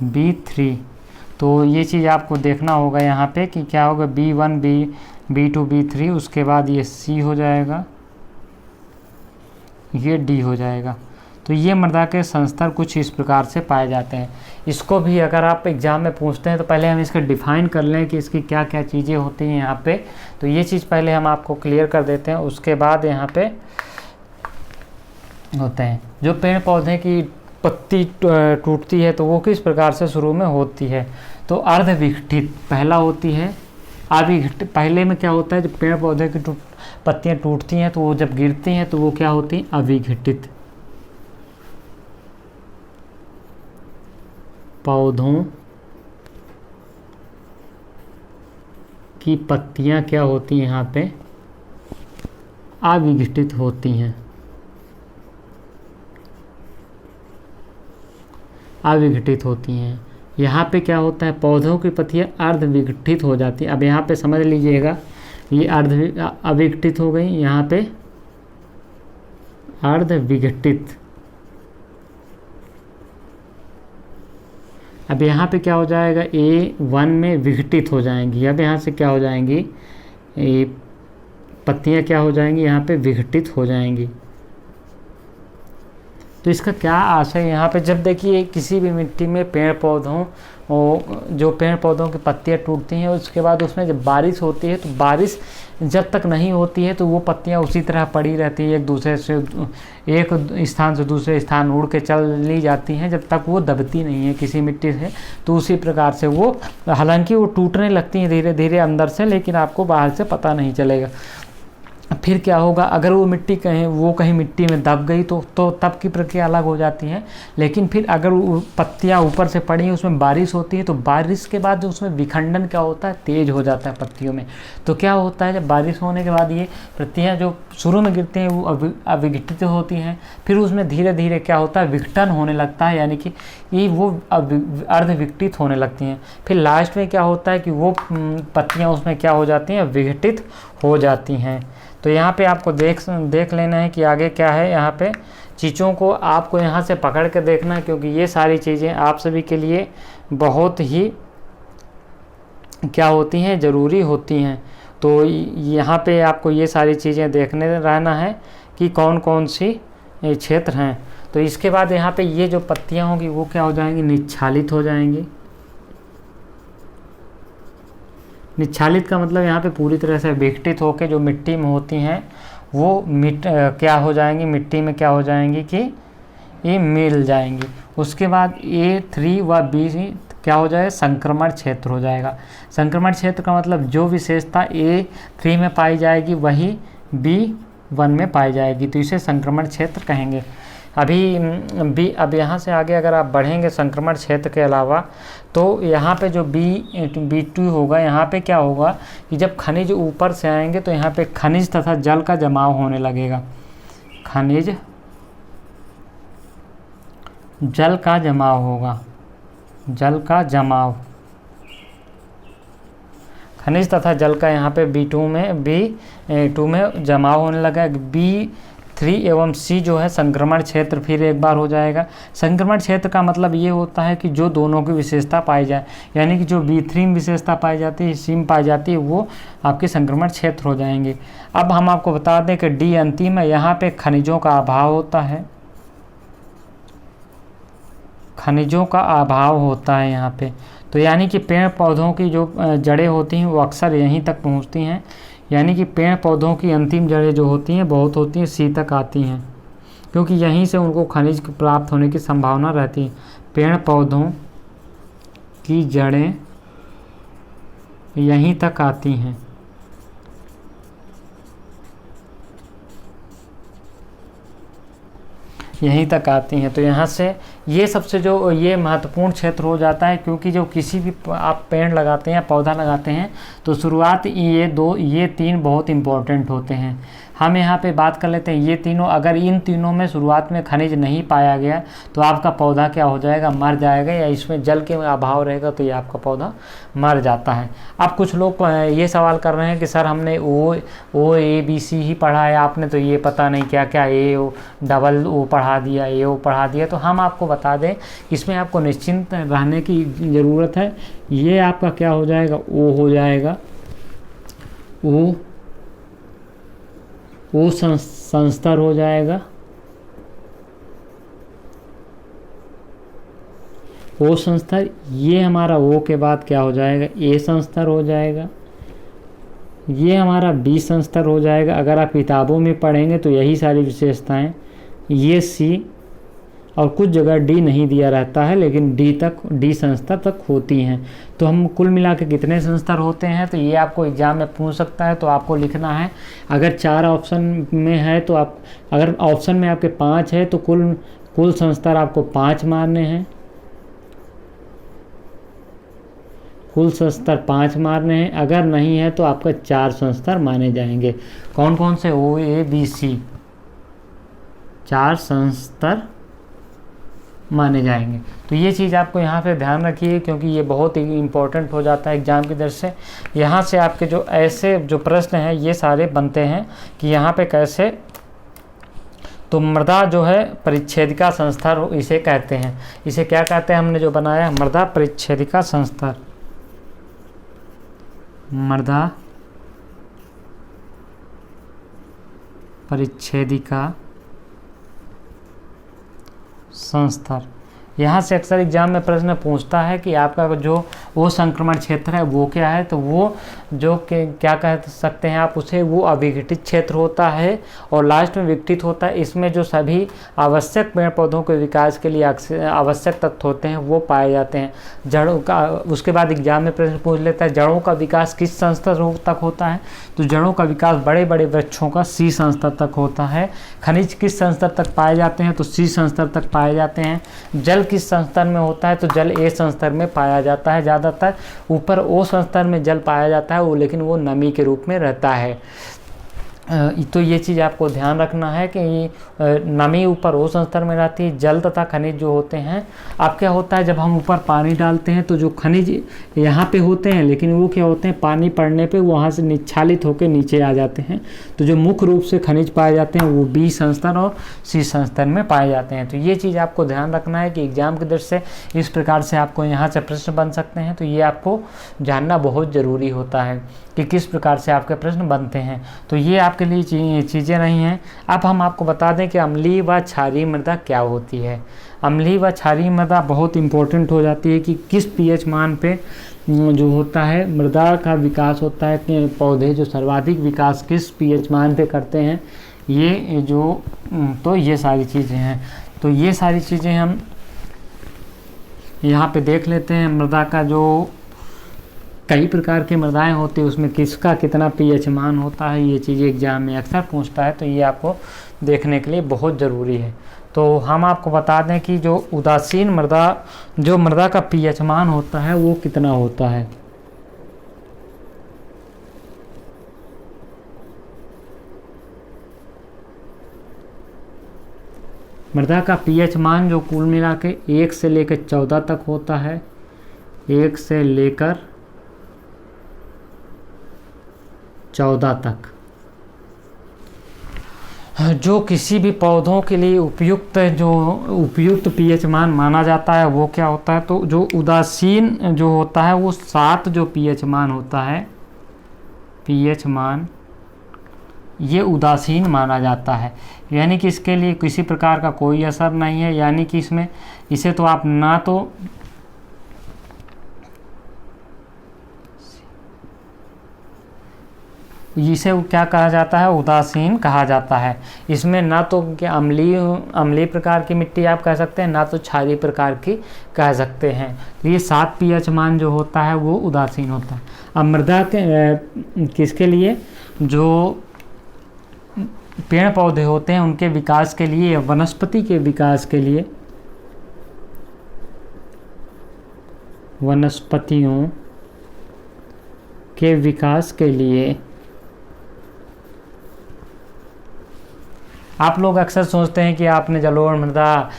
B3। तो ये चीज़ आपको देखना होगा यहाँ पे कि क्या होगा, B1, B2, B3, उसके बाद ये C हो जाएगा, ये D हो जाएगा। तो ये मृदा के संस्तर कुछ इस प्रकार से पाए जाते हैं। इसको भी अगर आप एग्ज़ाम में पूछते हैं तो पहले हम इसका डिफ़ाइन कर लें कि इसकी क्या क्या चीज़ें होती हैं यहाँ पे। तो ये चीज़ पहले हम आपको क्लियर कर देते हैं, उसके बाद यहाँ पे होते हैं जो पेड़ पौधे की पत्ती टूटती है तो वो किस प्रकार से शुरू में होती है। तो अर्धविघटित पहला होती है, अविघटित। पहले में क्या होता है, जब पेड़ पौधे की पत्तियां टूटती हैं तो वो जब गिरती हैं तो वो क्या होती हैं, अविघटित। पौधों की पत्तियां क्या होती हैं, यहाँ पे अविघटित होती हैं, अविघटित होती हैं। यहाँ पे क्या होता है, पौधों की पत्तियाँ अर्धविघटित हो जाती हैं। अब यहाँ पे समझ लीजिएगा, ये अर्ध अविघटित हो गई, यहाँ पे अर्ध विघटित। अब यहाँ पे क्या हो जाएगा, A1 में विघटित हो जाएंगी। अब यहाँ से क्या हो जाएंगी, ये पत्तियाँ क्या हो जाएंगी, यहाँ पे विघटित हो जाएंगी। तो इसका क्या आशय यहाँ पे, जब देखिए किसी भी मिट्टी में पेड़ पौधों जो पेड़ पौधों की पत्तियाँ टूटती हैं, उसके बाद उसमें जब बारिश होती है तो बारिश जब तक नहीं होती है तो वो पत्तियाँ उसी तरह पड़ी रहती हैं, एक दूसरे से एक स्थान से दूसरे स्थान उड़ के चली जाती हैं जब तक वो दबती नहीं है किसी मिट्टी से। तो उसी प्रकार से वो, हालांकि वो टूटने लगती हैं धीरे धीरे अंदर से, लेकिन आपको बाहर से पता नहीं चलेगा। फिर क्या होगा, अगर वो मिट्टी कहीं मिट्टी में दब गई तो तब की प्रक्रिया अलग हो जाती है। लेकिन फिर अगर वो पत्तियाँ ऊपर से पड़ी, उसमें बारिश होती है, तो बारिश के बाद जो उसमें विखंडन क्या होता है, तेज हो जाता है पत्तियों में। तो क्या होता है, जब बारिश होने के बाद ये पत्तियाँ जो शुरू में गिरती हैं वो अविघटित होती हैं, फिर उसमें धीरे धीरे क्या होता है, विघटन होने लगता है, यानी कि ये वो अर्धविघटित होने लगती हैं। फिर लास्ट में क्या होता है कि वो पत्तियाँ उसमें क्या हो जाती हैं, विघटित हो जाती हैं। तो यहाँ पे आपको देख लेना है कि आगे क्या है। यहाँ पे चीज़ों को आपको यहाँ से पकड़ के देखना है, क्योंकि ये सारी चीज़ें आप सभी के लिए बहुत ही क्या होती हैं, ज़रूरी होती हैं। तो यहाँ पे आपको ये सारी चीज़ें देखने रहना है कि कौन कौन सी क्षेत्र हैं। तो इसके बाद यहाँ पे ये जो पत्तियाँ होंगी वो क्या हो जाएंगी, निच्छालित हो जाएंगी। निच्छालित का मतलब यहाँ पे पूरी तरह से विघटित होकर जो मिट्टी में होती हैं वो क्या हो जाएंगी, मिट्टी में क्या हो जाएंगी कि ये मिल जाएंगी। उसके बाद A3 व B क्या हो जाएगा, संक्रमण क्षेत्र हो जाएगा। संक्रमण क्षेत्र का मतलब जो विशेषता A3 में पाई जाएगी वही B1 में पाई जाएगी, तो इसे संक्रमण क्षेत्र कहेंगे। अब यहाँ से आगे अगर आप बढ़ेंगे संक्रमण क्षेत्र के अलावा, तो यहाँ पे जो B2 होगा, यहाँ पे क्या होगा कि जब खनिज ऊपर से आएंगे तो यहाँ पे खनिज तथा जल का जमाव होने लगेगा। खनिज जल का जमाव होगा, जल का जमाव, खनिज तथा जल का यहाँ पे B2 में जमाव होने लगा। B3 एवं C जो है संक्रमण क्षेत्र फिर एक बार हो जाएगा। संक्रमण क्षेत्र का मतलब ये होता है कि जो दोनों की विशेषता पाई जाए, यानी कि जो B3 में विशेषता पाई जाती है, C में पाई जाती है, वो आपके संक्रमण क्षेत्र हो जाएंगे। अब हम आपको बता दें कि D अंतिम है, यहाँ पे खनिजों का अभाव होता है, खनिजों का अभाव होता है यहाँ पे। तो यानी कि पेड़ पौधों की जो जड़ें होती हैं वो अक्सर यहीं तक पहुँचती हैं, यानी कि पेड़ पौधों की अंतिम जड़ें जो होती हैं बहुत होती हैं, C तक आती हैं, क्योंकि यहीं से उनको खनिज प्राप्त होने की संभावना रहती है। पेड़ पौधों की जड़ें यहीं तक आती हैं, यहीं तक आती हैं। तो यहाँ से ये सबसे जो ये महत्वपूर्ण क्षेत्र हो जाता है, क्योंकि जो किसी भी आप पेड़ लगाते हैं या पौधा लगाते हैं तो शुरुआत ये तीन बहुत इम्पोर्टेंट होते हैं। हम यहाँ पे बात कर लेते हैं ये तीनों, अगर इन तीनों में शुरुआत में खनिज नहीं पाया गया तो आपका पौधा क्या हो जाएगा, मर जाएगा, या इसमें जल के अभाव रहेगा तो ये आपका पौधा मर जाता है। अब कुछ लोग ये सवाल कर रहे हैं कि सर हमने OABC ही पढ़ा है, आपने तो ये पता नहीं क्या क्या AO पढ़ा दिया, AO पढ़ा दिया। तो हम आपको बता दें इसमें आपको निश्चिंत रहने की ज़रूरत है। ये आपका क्या हो जाएगा, O हो जाएगा, O संस्तर हो जाएगा, O संस्तर। ये हमारा O के बाद क्या हो जाएगा, A संस्तर हो जाएगा। ये हमारा B संस्तर हो जाएगा। अगर आप किताबों में पढ़ेंगे तो यही सारी विशेषताएं, ये C, और कुछ जगह D नहीं दिया रहता है, लेकिन D संस्तर तक होती हैं। तो हम कुल मिला के कितने संस्तर होते हैं, तो ये आपको एग्जाम में पूछ सकता है। तो आपको लिखना है, अगर 4 ऑप्शन में है तो आप, अगर ऑप्शन में आपके 5 है तो कुल संस्तर आपको 5 मारने हैं, कुल संस्तर 5 मारने हैं। अगर नहीं है तो आपका 4 संस्तर माने जाएंगे। कौन कौन से, OABC 4 संस्तर माने जाएंगे। तो ये चीज़ आपको यहाँ पे ध्यान रखिए, क्योंकि ये बहुत ही इम्पोर्टेंट हो जाता है एग्ज़ाम की दृष्टि से। यहाँ से आपके जो ऐसे जो प्रश्न हैं ये सारे बनते हैं कि यहाँ पे कैसे, तो मृदा जो है परिच्छेदिका संस्तर इसे कहते हैं। इसे क्या कहते हैं, हमने जो बनाया मृदा परिच्छेदिका संस्तर, मृदा परिच्छेदिका संस्तर। यहाँ से अक्सर एग्जाम में प्रश्न पूछता है कि आपका जो वो संक्रमण क्षेत्र है वो क्या है, तो वो जो क्या कह सकते हैं आप उसे, वो अविघटित क्षेत्र होता है और लास्ट में विघटित होता है। इसमें जो सभी आवश्यक पेड़ पौधों के विकास के लिए आवश्यक तत्व होते हैं वो पाए जाते हैं। जड़ों का, उसके बाद एग्जाम में प्रश्न पूछ लेता है जड़ों का विकास किस संस्तर तक होता है, तो जड़ों का विकास बड़े बड़े वृक्षों का सी संस्तर तक होता है। खनिज किस संस्तर तक पाए जाते हैं, तो सी संस्तर तक पाए जाते हैं। जल किस संस्तर में होता है, तो जल ए संस्तर में पाया जाता है ज़्यादातर। ऊपर ओ संस्तर में जल पाया जाता है वो, लेकिन वो नमी के रूप में रहता है। तो ये चीज़ आपको ध्यान रखना है कि नमी ऊपर ओ संस्तर में रहती है। जल तथा खनिज जो होते हैं, अब क्या होता है जब हम ऊपर पानी डालते हैं तो जो खनिज यहाँ पे होते हैं, लेकिन वो क्या होते हैं पानी पड़ने पे वहाँ से निच्छालित होकर नीचे आ जाते हैं। तो जो मुख्य रूप से खनिज पाए जाते हैं वो बी संस्तर और सी संस्तर में पाए जाते हैं। तो ये चीज़ आपको ध्यान रखना है कि एग्जाम की दृष्टि से इस प्रकार से आपको यहाँ से प्रश्न बन सकते हैं। तो ये आपको जानना बहुत ज़रूरी होता है कि किस प्रकार से आपके प्रश्न बनते हैं। तो ये आपके लिए चीज़ें नहीं हैं। अब हम आपको बता दें कि अम्लीय व क्षारीय मृदा क्या होती है। अम्लीय व क्षारीय मृदा बहुत इंपॉर्टेंट हो जाती है कि किस पीएच मान पे जो होता है मृदा का विकास होता है, कि पौधे जो सर्वाधिक विकास किस पीएच मान पे करते हैं, ये जो तो ये सारी चीज़ें हैं। तो ये सारी चीज़ें हम यहाँ पे देख लेते हैं। मृदा का जो कई प्रकार की मृदाएं होती है उसमें किसका कितना पीएच मान होता है, ये चीज़ एग्जाम में अक्सर पूछता है। तो ये आपको देखने के लिए बहुत ज़रूरी है। तो हम आपको बता दें कि जो उदासीन मृदा, जो मृदा का पीएच मान होता है वो कितना होता है। मृदा का पीएच मान जो कुल मिला के 1 से लेकर 14 तक होता है, 1 से लेकर 14 तक। जो किसी भी पौधों के लिए उपयुक्त पीएच मान माना जाता है वो क्या होता है, तो जो उदासीन जो होता है वो 7 जो पीएच मान होता है, पीएच मान ये उदासीन माना जाता है। यानी कि इसके लिए किसी प्रकार का कोई असर नहीं है, यानी कि इसमें इसे तो आप ना तो इसे क्या कहा जाता है, उदासीन कहा जाता है। इसमें ना तो कि अम्लीय प्रकार की मिट्टी आप कह सकते हैं, ना तो क्षारीय प्रकार की कह सकते हैं। तो ये 7 पीएच मान जो होता है वो उदासीन होता है। अब मृदा के किसके लिए, जो पेड़ पौधे होते हैं उनके विकास के लिए, वनस्पति के विकास के लिए, वनस्पतियों के विकास के लिए आप लोग अक्सर सोचते हैं कि आपने जलोढ़ मृदा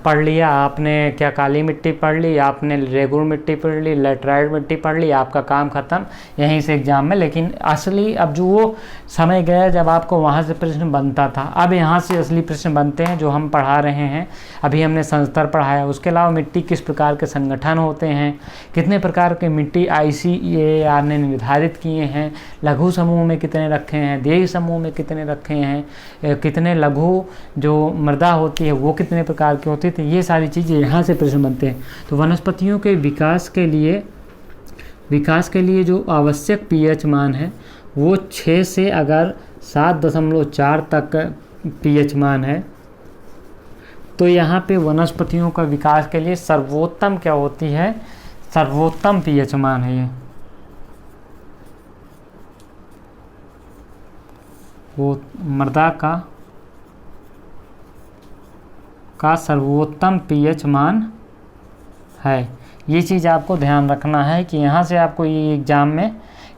पढ़ लिया, आपने क्या काली मिट्टी पढ़ ली, आपने रेगुर मिट्टी पढ़ ली, लेटराइट मिट्टी पढ़ ली, आपका काम ख़त्म यहीं से एग्जाम में। लेकिन असली अब जो वो समय गया जब आपको वहाँ से प्रश्न बनता था, अब यहाँ से असली प्रश्न बनते हैं जो हम पढ़ा रहे हैं। अभी हमने संस्तर पढ़ाया, उसके अलावा मिट्टी किस प्रकार के संगठन होते हैं, कितने प्रकार के मिट्टी ICAR ने निर्धारित किए हैं, लघु समूह में कितने रखे हैं, दीर्घ समूह में कितने रखे हैं, कितने लघु जो मृदा होती है वो कितने प्रकार की होती है। ये सारी चीज़ें यहाँ से प्रश्न बनते हैं। तो वनस्पतियों के विकास के लिए जो आवश्यक पीएच मान है वो 6 से अगर 7.4 तक पीएच मान है, तो यहाँ पे वनस्पतियों का विकास के लिए सर्वोत्तम क्या होती है, सर्वोत्तम पीएच मान है। ये वो मृदा का सर्वोत्तम पीएच मान है। ये चीज़ आपको ध्यान रखना है कि यहाँ से आपको ये एग्ज़ाम में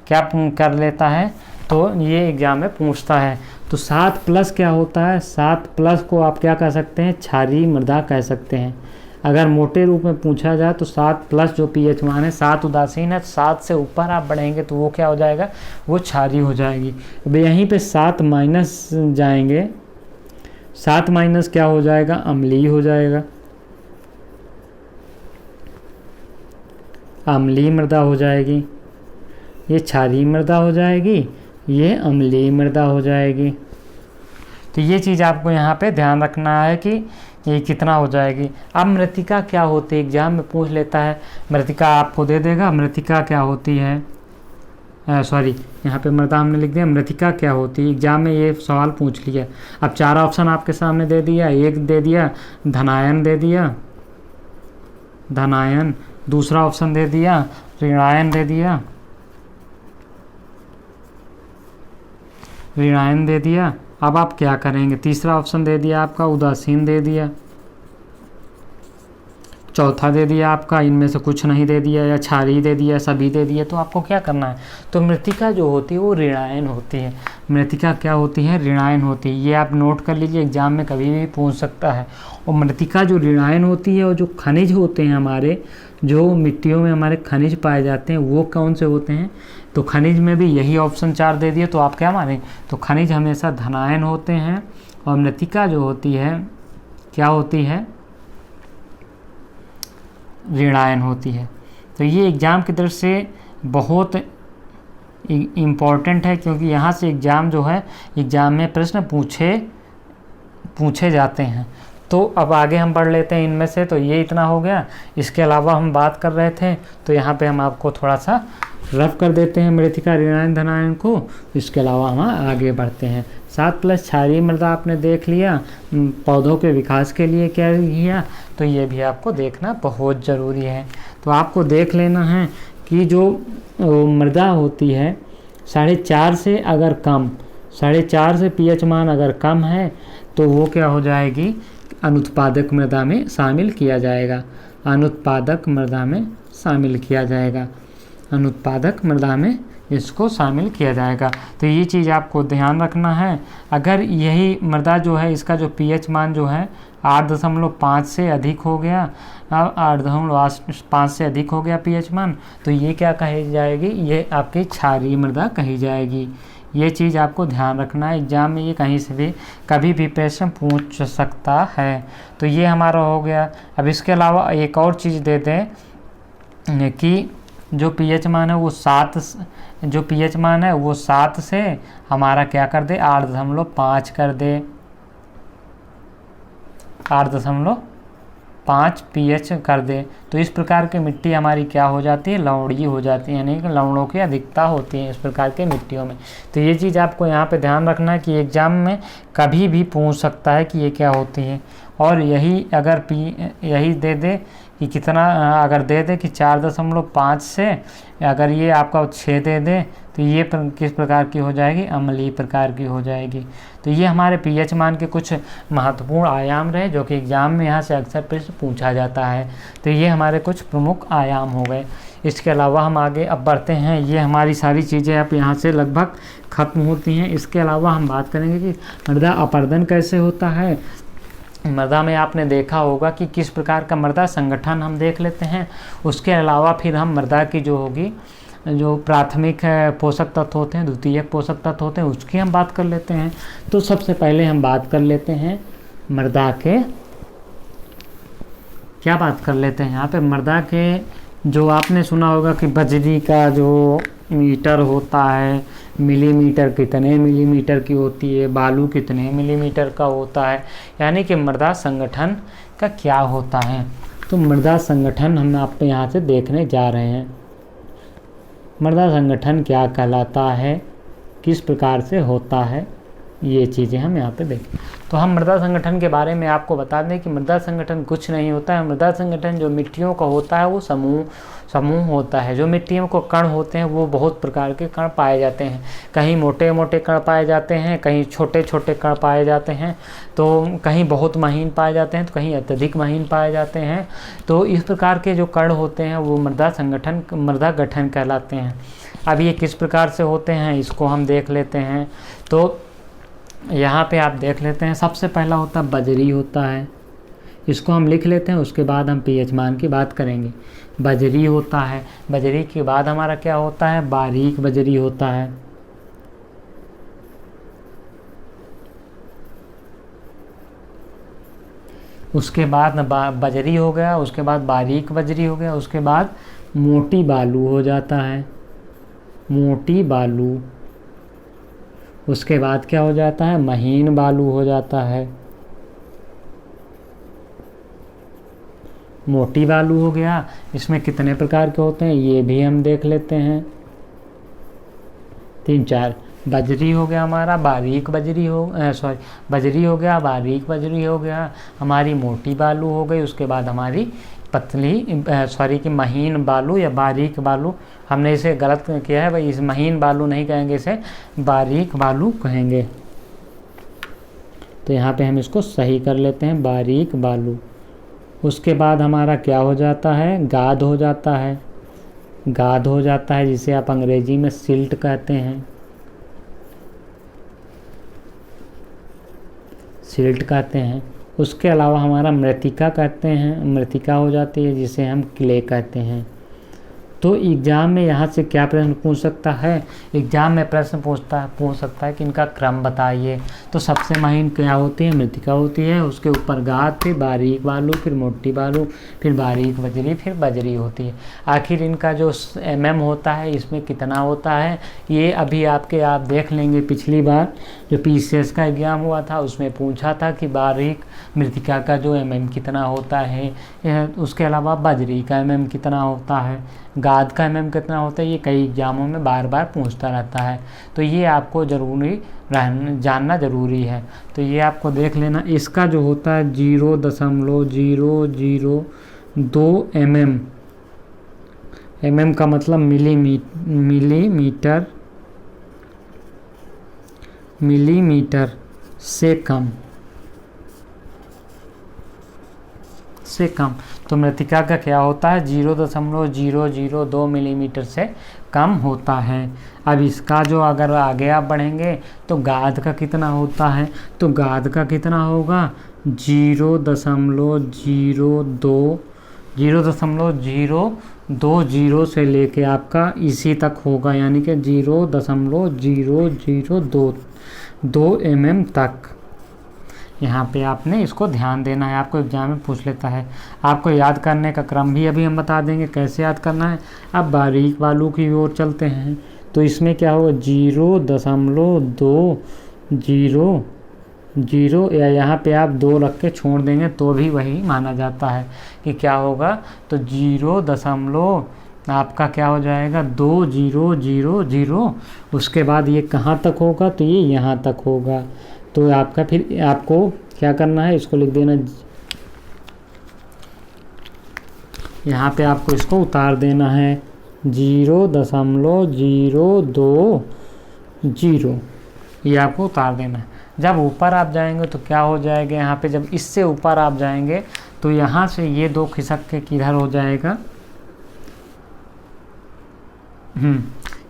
क्या कर लेता है, तो ये एग्ज़ाम में पूछता है। तो 7+ क्या होता है, 7+ को आप क्या कह सकते हैं, क्षारीय मृदा कह सकते हैं। अगर मोटे रूप में पूछा जाए तो 7 प्लस जो पीएच मान है 7 उदासीन है, 7 से ऊपर आप बढ़ेंगे तो वो क्या हो जाएगा, वो क्षारीय हो जाएगी। अब यहीं पे 7 माइनस जाएंगे, 7 माइनस क्या हो जाएगा, अम्लीय हो जाएगा, अम्लीय मृदा हो जाएगी। ये क्षारीय मृदा हो जाएगी, ये अम्लीय मृदा हो जाएगी। तो ये चीज़ आपको यहाँ पे ध्यान रखना है कि ये कितना हो जाएगी। अब मृतिका क्या होती है, एग्जाम में पूछ लेता है, मृतिका आपको दे देगा, मृतिका क्या होती है, सॉरी यहाँ पे मृदा हमने लिख दिया, मृतिका क्या होती है, एग्जाम में ये सवाल पूछ लिया। अब 4 ऑप्शन आपके सामने दे दिया, एक दे दिया धनायन दे दिया, धनायन, दूसरा ऑप्शन दे दिया ऋणायन दे दिया, ऋणायन दे दिया। अब आप क्या करेंगे, तीसरा ऑप्शन दे दिया आपका उदासीन दे दिया, चौथा दे दिया आपका इनमें से कुछ नहीं दे दिया, या क्षारीय दे दिया, सभी दे दिया। तो आपको क्या करना है, तो मृतिका जो होती है वो ऋणायन होती है। मृतिका क्या होती है, ऋणायन होती है। ये आप नोट कर लीजिए, एग्जाम में कभी भी पूछ सकता है। और मृतिका जो ऋणायन होती है और जो खनिज होते हैं हमारे, जो मिट्टियों में हमारे खनिज पाए जाते हैं वो कौन से होते हैं, तो खनिज में भी यही ऑप्शन 4 दे दिए। तो आप क्या माने, तो खनिज हमेशा धनायन होते हैं और मृतिका जो होती है क्या होती है, ऋणायन होती है। तो ये एग्ज़ाम की तरफ से बहुत इम्पॉर्टेंट है, क्योंकि यहाँ से एग्ज़ाम जो है, एग्ज़ाम में प्रश्न पूछे जाते हैं। तो अब आगे हम बढ़ लेते हैं इनमें से। तो ये इतना हो गया। इसके अलावा हम बात कर रहे थे, तो यहाँ पे हम आपको थोड़ा सा रफ कर देते हैं मृतिका ऋणायन धनायन को। इसके अलावा हम आगे बढ़ते हैं। 7 प्लस क्षारीय मृदा आपने देख लिया, पौधों के विकास के लिए क्या किया, तो ये भी आपको देखना बहुत ज़रूरी है। तो आपको देख लेना है कि जो मृदा होती है 4.5 से अगर कम, 4.5 से पीएच मान अगर कम है तो वो क्या हो जाएगी, अनुत्पादक मृदा में शामिल किया जाएगा, अनुत्पादक मृदा में शामिल किया जाएगा, अनुत्पादक मृदा में इसको शामिल किया जाएगा। तो ये चीज़ आपको ध्यान रखना है। अगर यही मृदा जो है, इसका जो पीएच मान जो है 8.5 से अधिक हो गया, 8.5 से अधिक हो गया पीएच मान, तो ये क्या कही जाएगी, ये आपकी क्षारीय मृदा कही जाएगी। ये चीज़ आपको ध्यान रखना है, एग्जाम में ये कहीं से भी कभी भी प्रश्न पूछ सकता है। तो ये हमारा हो गया। अब इसके अलावा एक और चीज़ दे दें कि जो पीएच मान है वो 7, जो पीएच मान है वो 7 से हमारा क्या कर दे, 8.5 कर दे, 8.5 पीएच कर दे। तो इस प्रकार की मिट्टी हमारी क्या हो जाती है, लवणीय हो जाती है, यानी कि लवणों की अधिकता होती है इस प्रकार के मिट्टियों में। तो ये चीज़ आपको यहाँ पे ध्यान रखना है कि एग्ज़ाम में कभी भी पूछ सकता है कि ये क्या होती है। और यही अगर यही दे दे कि कितना, अगर दे दे कि 4.5 से अगर ये आपका 6 दे दे, तो ये किस प्रकार की हो जाएगी, अम्लीय प्रकार की हो जाएगी। तो ये हमारे पीएच मान के कुछ महत्वपूर्ण आयाम रहे, जो कि एग्ज़ाम में यहाँ से अक्सर प्रश्न पूछा जाता है। तो ये हमारे कुछ प्रमुख आयाम हो गए। इसके अलावा हम आगे अब बढ़ते हैं। ये हमारी सारी चीज़ें अब यहाँ से लगभग ख़त्म होती हैं। इसके अलावा हम बात करेंगे कि मृदा अपरदन कैसे होता है। मृदा में आपने देखा होगा कि किस प्रकार का मृदा संगठन हम देख लेते हैं। उसके अलावा फिर हम मृदा की जो होगी, जो प्राथमिक पोषक तत्व होते हैं, द्वितीयक पोषक तत्व होते हैं, उसकी हम बात कर लेते हैं। तो सबसे पहले हम बात कर लेते हैं मृदा के, क्या बात कर लेते हैं यहाँ पे, मृदा के जो आपने सुना होगा कि बजरी का जो मीटर होता है, मिलीमीटर कितने मिलीमीटर की होती है, बालू कितने मिलीमीटर का होता है, यानी कि मृदा संगठन का क्या होता है। तो मृदा संगठन हम आप यहाँ से देखने जा रहे हैं। मृदा संगठन क्या कहलाता है, किस प्रकार से होता है, ये चीज़ें हम यहाँ पे देखें। तो हम मृदा संगठन के बारे में आपको बता दें कि मृदा संगठन कुछ नहीं होता है। मृदा संगठन जो मिट्टियों का होता है वो समूह होता है। जो मिट्टियों को कण होते हैं वो बहुत प्रकार के कण पाए जाते हैं। कहीं मोटे मोटे कण पाए जाते हैं, कहीं छोटे छोटे कण पाए जाते हैं, तो कहीं बहुत महीन पाए जाते हैं, तो कहीं अत्यधिक महीन पाए जाते हैं। तो इस प्रकार के जो कण होते हैं वो मृदा गठन कहलाते हैं। अब ये किस प्रकार से होते हैं इसको हम देख लेते हैं। तो यहाँ पे आप देख लेते हैं, सबसे पहला होता है बजरी होता है, इसको हम लिख लेते हैं, उसके बाद हम pH मान की बात करेंगे। बजरी होता है, बजरी के बाद हमारा क्या होता है, बारीक बजरी होता है। उसके बाद बजरी हो गया, उसके बाद बारीक बजरी हो गया, उसके बाद मोटी बालू हो जाता है, मोटी बालू। उसके बाद क्या हो जाता है, महीन बालू हो जाता है। मोटी बालू हो गया। इसमें कितने प्रकार के होते हैं ये भी हम देख लेते हैं, 3-4। बजरी हो गया हमारा, बारीक बजरी हो बजरी हो गया, बारीक बजरी हो गया, हमारी मोटी बालू हो गई, उसके बाद हमारी पतली कि महीन बालू या बारीक बालू। हमने इसे गलत किया है भाई, इस महीन बालू नहीं कहेंगे, इसे बारीक बालू कहेंगे। तो यहाँ पे हम इसको सही कर लेते हैं, बारीक बालू। उसके बाद हमारा क्या हो जाता है, गाद हो जाता है। गाद हो जाता है जिसे आप अंग्रेजी में सिल्ट कहते हैं, सिल्ट कहते हैं। उसके अलावा हमारा मृतिका कहते हैं, मृतिका हो जाती है जिसे हम क्ले कहते हैं। तो एग्ज़ाम में यहाँ से क्या प्रश्न पूछ सकता है, एग्ज़ाम में प्रश्न पूछ सकता है कि इनका क्रम बताइए। तो सबसे महीन क्या होती है, मृतिका होती है, उसके ऊपर गाद, फिर बारीक बालू, फिर मोटी बालू, फिर बारीक बजरी, फिर बजरी होती है। आखिर इनका जो mm होता है इसमें कितना होता है, ये अभी आप देख लेंगे। पिछली बार जो PCS का एग्ज़ाम हुआ था उसमें पूछा था कि बारीक मृतिका का जो mm कितना होता है, उसके अलावा बजरी का mm कितना होता है, गाद का mm कितना होता है, ये कई एग्जामों में बार बार पूछता रहता है। तो ये आपको जानना ज़रूरी है। तो ये आपको देख लेना। इसका जो होता है 0.002 mm, mm का मतलब मिलीमीटर से कम, से कम। तो मृतिका का क्या होता है, 0.002 मिलीमीटर से कम होता है। अब इसका जो अगर आगे आप बढ़ेंगे तो गाद का कितना होता है, तो गाद का कितना होगा 0.020 से लेके आपका इसी तक होगा, यानी कि 0.0022 mm तक। यहाँ पे आपने इसको ध्यान देना है, आपको एग्जाम में पूछ लेता है। आपको याद करने का क्रम भी अभी हम बता देंगे कैसे याद करना है। अब बारीक बालू की ओर चलते हैं। तो इसमें क्या होगा 0.200 या यहाँ पे आप 2 रख के छोड़ देंगे तो भी वही माना जाता है कि क्या होगा, तो 0. आपका क्या हो जाएगा 2000। उसके बाद ये कहाँ तक होगा, तो ये यहाँ तक होगा। तो आपका फिर आपको क्या करना है, इसको लिख देना, यहाँ पे आपको इसको उतार देना है 0.020, ये आपको उतार देना है। जब ऊपर आप जाएंगे तो क्या हो जाएगा, यहाँ पे जब इससे ऊपर आप जाएंगे तो यहाँ से ये 2 खिसक के किधर हो जाएगा,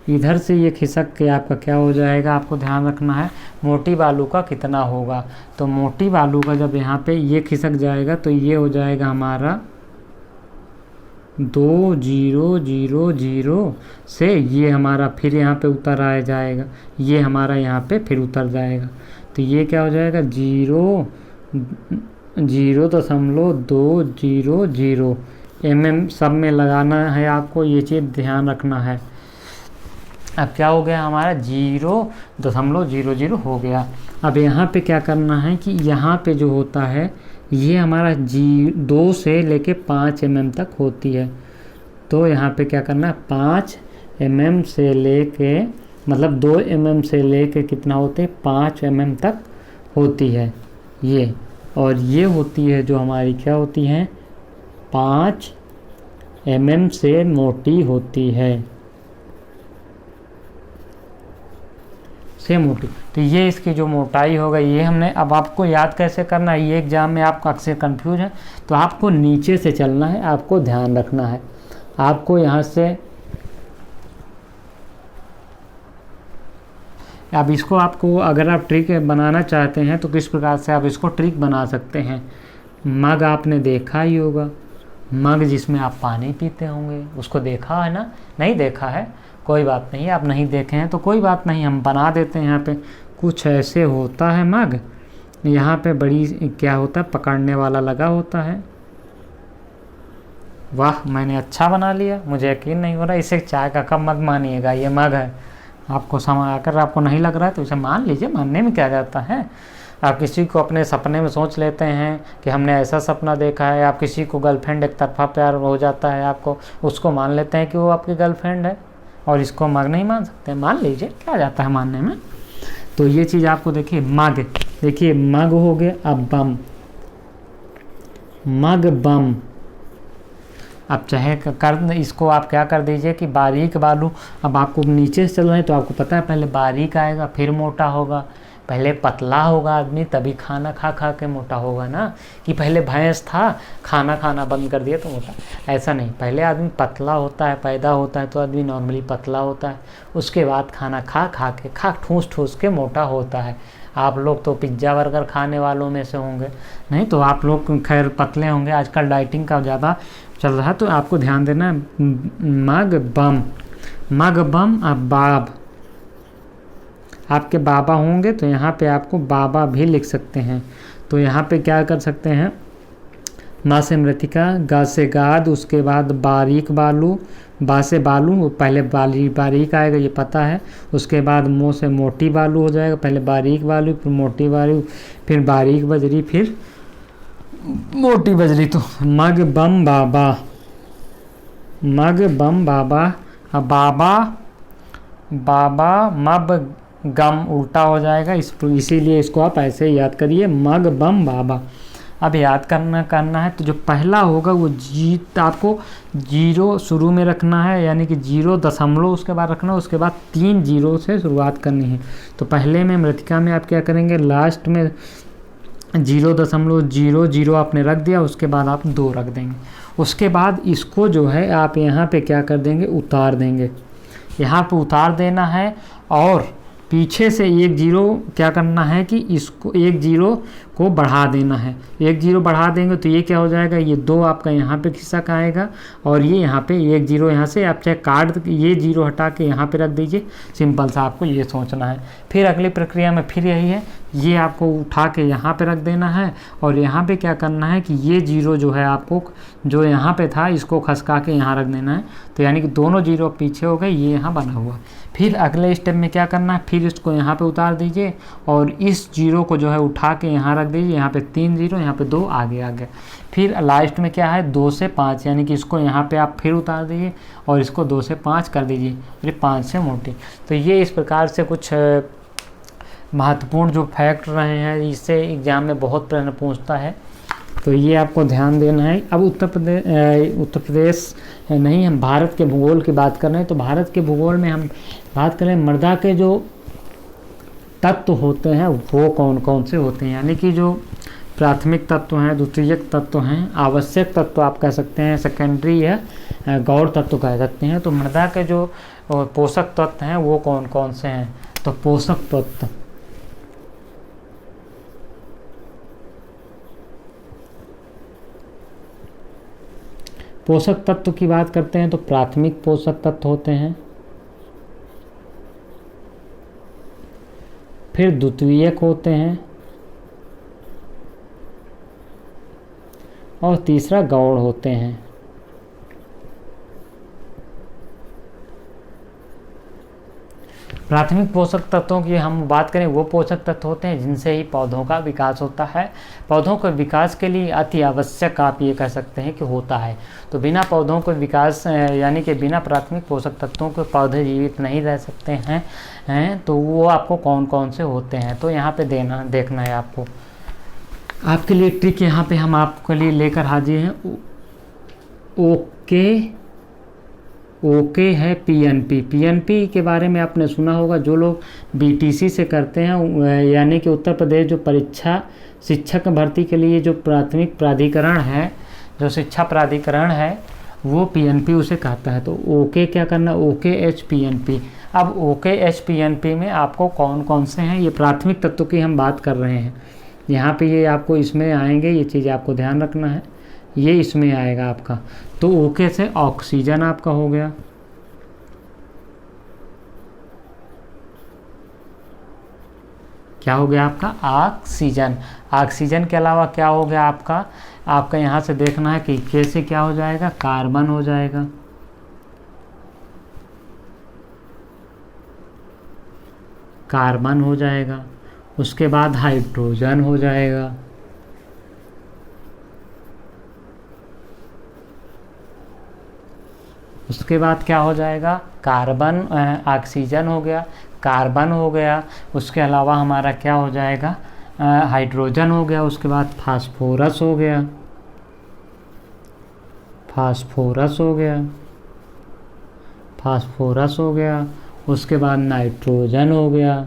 इधर से ये खिसक के आपका क्या हो जाएगा, आपको ध्यान रखना है मोटी बालू का कितना होगा। तो मोटी बालू का जब यहाँ पे ये खिसक जाएगा तो ये हो जाएगा हमारा 2000 से ये हमारा फिर यहाँ पे उतर आ जाएगा, ये हमारा यहाँ पे फिर उतर जाएगा। तो ये क्या हो जाएगा 0.200 mm सब में लगाना है आपको, ये चीज़ ध्यान रखना है। अब क्या हो गया हमारा 0.00 हो गया। अब यहाँ पे क्या करना है कि यहाँ पे जो होता है ये हमारा 2 से लेके 5 mm तक होती है। तो यहाँ पे क्या करना है 5 mm से लेके, मतलब 2 mm से लेके कितना होते हैं 5 mm तक होती है ये। और ये होती है जो हमारी क्या होती है 5 mm से मोटी होती है, से मोटी। तो ये इसकी जो मोटाई होगा ये हमने, अब आपको याद कैसे करना है, ये एग्जाम में आपका अक्सर कंफ्यूज है। तो आपको नीचे से चलना है, आपको ध्यान रखना है। आपको यहाँ से अब इसको आपको अगर आप ट्रिक बनाना चाहते हैं तो किस प्रकार से आप इसको ट्रिक बना सकते हैं। मग आपने देखा ही होगा, मग जिसमें आप पानी पीते होंगे, उसको देखा है ना? नहीं देखा है, कोई बात नहीं, आप नहीं देखे हैं तो कोई बात नहीं, हम बना देते हैं। यहाँ पे कुछ ऐसे होता है मग, यहाँ पे बड़ी क्या होता है, पकड़ने वाला लगा होता है। वाह, मैंने अच्छा बना लिया, मुझे यकीन नहीं हो रहा। इसे चाय का कप मत मानिएगा, ये मग है। आपको अगर आपको नहीं लग रहा है तो इसे मान लीजिए, मानने में क्या जाता है। आप किसी को अपने सपने में सोच लेते हैं कि हमने ऐसा सपना देखा है, आप किसी को गर्लफ्रेंड एक तरफा प्यार हो जाता है आपको, उसको मान लेते हैं कि वो आपकी गर्लफ्रेंड है, और इसको मग नहीं मान सकते। मान लीजिए, क्या जाता है मानने में। तो ये चीज़ आपको देखिए, मग, देखिए मग हो गया। अब बम, मग बम। अब चाहे कर इसको आप क्या कर दीजिए कि बारीक बालू। अब आपको नीचे से चल रहे हैं तो आपको पता है पहले बारीक आएगा फिर मोटा होगा, पहले पतला होगा आदमी तभी खाना खा खा के मोटा होगा ना, कि पहले भैंस था खाना खाना बंद कर दिया तो मोटा। ऐसा नहीं, पहले आदमी पतला होता है, पैदा होता है तो आदमी नॉर्मली पतला होता है, उसके बाद खाना खा खा के ठूस ठूस के मोटा होता है। आप लोग तो पिज्ज़ा बर्गर खाने वालों में से होंगे, नहीं तो आप लोग खैर पतले होंगे। आजकल डाइटिंग का ज़्यादा चल रहा है तो आपको ध्यान देना है। मग बम, मग बम। अब बाब, आपके बाबा होंगे तो यहाँ पे आपको बाबा भी लिख सकते हैं। तो यहाँ पे क्या कर सकते हैं, माँ से मृतिका, गा से गाद, उसके बाद बारीक बालू, बा से बालू, पहले बारीक आएगा ये पता है, उसके बाद मो से मोटी बालू हो जाएगा, पहले बारीक बालू फिर मोटी बालू फिर बारीक बजरी फिर मोटी बजरी। तो मग बम बाबा, मग बम बाबा। अब बाबा, बाबा मब गम उल्टा हो जाएगा, इसीलिए इसको आप ऐसे ही याद करिए, मग बम बाबा। अब याद करना है तो जो पहला होगा वो आपको 0 शुरू में रखना है, यानी कि 0 उसके बाद रखना है, उसके बाद 3 0 से शुरुआत करनी है। तो पहले में मृतिका में आप क्या करेंगे, लास्ट में 0.00 आपने रख दिया, उसके बाद आप 2 रख देंगे। उसके बाद इसको जो है आप यहाँ पे क्या कर देंगे, उतार देंगे, यहाँ पे उतार देना है, और पीछे से 1 0 क्या करना है कि इसको 1 0 को बढ़ा देना है। 1 0 बढ़ा देंगे तो ये क्या हो जाएगा, ये 2 आपका यहाँ पे खिसक आएगा, और ये यहाँ पे 1 0 यहाँ से आप चाहे काट, ये 0 हटा के यहाँ पे रख दीजिए। सिंपल सा आपको ये सोचना है। फिर अगली प्रक्रिया में फिर यही है, ये आपको उठा के यहाँ पे रख देना है, और यहाँ पे क्या करना है कि ये 0 जो है आपको जो यहाँ पे था इसको खसका के यहाँ रख देना है। तो यानी कि दोनों 0 पीछे हो गए, ये यहाँ बना हुआ। फिर अगले स्टेप में क्या करना है, फिर इसको यहाँ पे उतार दीजिए, और इस 0 को जो है उठा के यहाँ रख दीजिए, यहाँ पे 3 0, यहाँ पे 2 आगे आ गया। फिर लास्ट में क्या है, 2 से 5, यानी कि इसको यहाँ पे आप फिर उतार दीजिए और इसको 2 से 5 कर दीजिए, फिर 5 से मोटी। तो ये इस प्रकार से कुछ महत्वपूर्ण जो फैक्ट रहे हैं, इससे एग्जाम में बहुत प्रश्न पूछता है, तो ये आपको ध्यान देना है। अब उत्तर प्रदेश नहीं, हम भारत के भूगोल की बात कर रहे हैं। तो भारत के भूगोल में हम बात करें, मृदा के जो तत्व होते हैं वो कौन कौन से होते हैं, यानी कि जो प्राथमिक तत्व हैं, द्वितीयक तत्व हैं, आवश्यक तत्व आप कह सकते हैं, सेकेंडरी या गौण तत्व कह सकते हैं। तो मृदा के जो पोषक तत्व हैं वो कौन कौन से हैं, तो पोषक तत्व, पोषक तत्व की बात करते हैं तो प्राथमिक पोषक तत्व होते हैं, फिर द्वितीयक होते हैं, और तीसरा गौण होते हैं। प्राथमिक पोषक तत्वों की हम बात करें, वो पोषक तत्व होते हैं जिनसे ही पौधों का विकास होता है। पौधों के विकास के लिए अति आवश्यक आप ये कह सकते हैं कि होता है। तो बिना पौधों के विकास यानी कि बिना प्राथमिक पोषक तत्वों के पौधे जीवित नहीं रह सकते हैं। तो वो आपको कौन कौन से होते हैं, तो यहाँ पे देखना है आपको। आपके लिए ट्रिक यहाँ पे हम आपके लिए लेकर हाजिर हैं। ओके है पीएनपी के बारे में आपने सुना होगा। जो लोग बीटीसी से करते हैं, यानी कि उत्तर प्रदेश जो परीक्षा शिक्षक भर्ती के लिए जो प्राथमिक प्राधिकरण है, जो शिक्षा प्राधिकरण है, वो पीएनपी उसे कहता है। तो ओके क्या करना, OKHPNP। अब OKHPNP में आपको कौन कौन से हैं, ये प्राथमिक तत्व की हम बात कर रहे हैं। यहाँ पे ये आपको इसमें आएंगे, ये चीज़ आपको ध्यान रखना है, ये इसमें आएगा आपका। तो ओके से ऑक्सीजन आपका हो गया। क्या हो गया आपका? ऑक्सीजन। ऑक्सीजन के अलावा क्या हो गया आपका? आपका यहाँ से देखना है कि कैसे क्या हो जाएगा, कार्बन हो जाएगा। कार्बन हो जाएगा, उसके बाद हाइड्रोजन हो जाएगा, उसके बाद क्या हो जाएगा? कार्बन, ऑक्सीजन हो गया, कार्बन हो गया, उसके अलावा हमारा क्या हो जाएगा? हाइड्रोजन हो गया, उसके बाद फास्फोरस हो गया, फास्फोरस हो गया, फास्फोरस हो गया, उसके बाद नाइट्रोजन हो गया,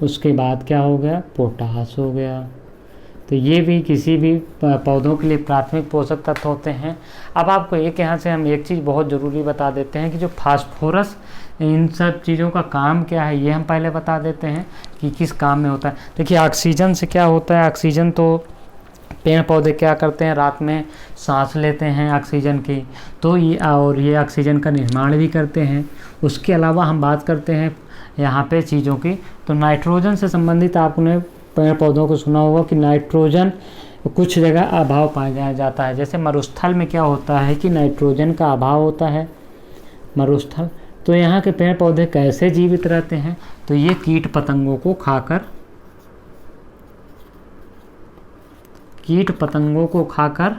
उसके बाद क्या हो गया? पोटास हो गया। तो ये भी किसी भी पौधों के लिए प्राथमिक पोषक तत्व होते हैं। अब आपको एक यहाँ से हम एक चीज़ बहुत ज़रूरी बता देते हैं कि जो फास्फोरस, इन सब चीज़ों का काम क्या है, ये हम पहले बता देते हैं कि किस काम में होता है। देखिए ऑक्सीजन से क्या होता है, ऑक्सीजन तो पेड़ पौधे क्या करते हैं, रात में सांस लेते हैं ऑक्सीजन की, तो ये ऑक्सीजन का निर्माण भी करते हैं। उसके अलावा हम बात करते हैं यहाँ पे चीज़ों की, तो नाइट्रोजन से संबंधित आपने पेड़ पौधों को सुना होगा कि नाइट्रोजन कुछ जगह अभाव पाया जाता है। जैसे मरुस्थल में क्या होता है कि नाइट्रोजन का अभाव होता है, मरुस्थल। तो यहाँ के पेड़ पौधे कैसे जीवित रहते हैं? तो ये कीट पतंगों को खाकर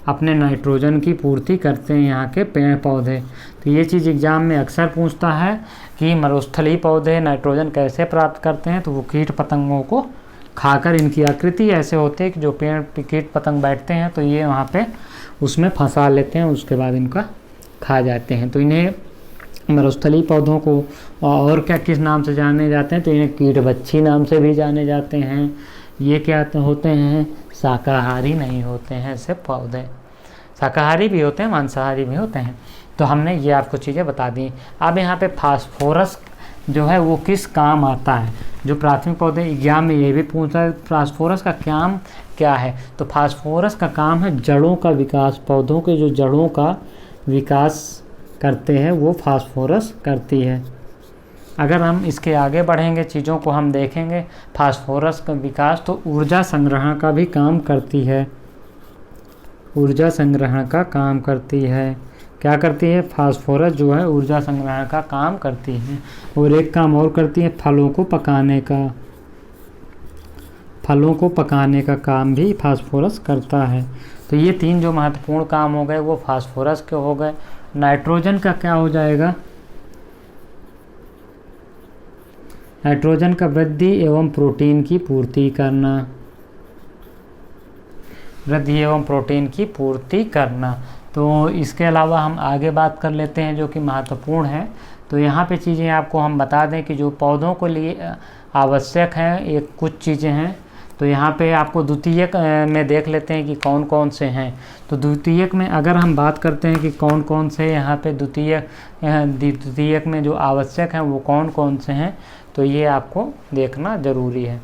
अपने नाइट्रोजन की पूर्ति करते हैं यहाँ के पेड़ पौधे। तो ये चीज़ एग्जाम में अक्सर पूछता है कि मरुस्थलीय पौधे नाइट्रोजन कैसे प्राप्त करते हैं, तो वो कीट पतंगों को खाकर, इनकी आकृति ऐसे होती है कि जो पेड़ पे कीट पतंग बैठते हैं तो ये वहाँ पे उसमें फंसा लेते हैं, उसके बाद इनका खा जाते हैं। तो इन्हें मरुस्थलीय पौधों को और क्या किस नाम से जाने जाते हैं? तो इन्हें कीटबच्छी नाम से भी जाने जाते हैं। ये क्या होते हैं? शाकाहारी नहीं होते हैं सिर्फ पौधे, शाकाहारी भी होते हैं, मांसाहारी भी होते हैं। तो हमने ये आपको चीज़ें बता दी। अब यहाँ पे फास्फोरस जो है वो किस काम आता है? जो प्राथमिक पौधे, एग्जाम में ये भी पूछा है फास्फोरस का काम क्या है। तो फास्फोरस का काम है जड़ों का विकास, पौधों के जो जड़ों का विकास करते हैं वो फास्फोरस करती है। अगर हम इसके आगे बढ़ेंगे, चीज़ों को हम देखेंगे, फास्फोरस का विकास तो ऊर्जा संग्रहण का भी काम करती है, ऊर्जा संग्रहण का काम करती है। क्या करती है? फास्फोरस जो है ऊर्जा संग्रहण का काम करती है। और एक काम और करती है, फलों को पकाने का काम भी फास्फोरस करता है। तो ये तीन जो महत्वपूर्ण काम हो गए वो फास्फोरस के हो गए। नाइट्रोजन का क्या हो जाएगा? नाइट्रोजन का वृद्धि एवं प्रोटीन की पूर्ति करना, वृद्धि एवं प्रोटीन की पूर्ति करना। तो इसके अलावा हम आगे बात कर लेते हैं जो कि महत्वपूर्ण है। तो यहाँ पे चीज़ें आपको हम बता दें कि जो पौधों के लिए आवश्यक हैं, एक कुछ चीज़ें हैं। तो यहाँ पे आपको द्वितीयक में देख लेते हैं कि कौन कौन से हैं। तो द्वितीयक में अगर हम बात करते हैं कि कौन कौन से यहाँ पे द्वितीयक में जो आवश्यक हैं वो कौन कौन से हैं, तो ये आपको देखना ज़रूरी है।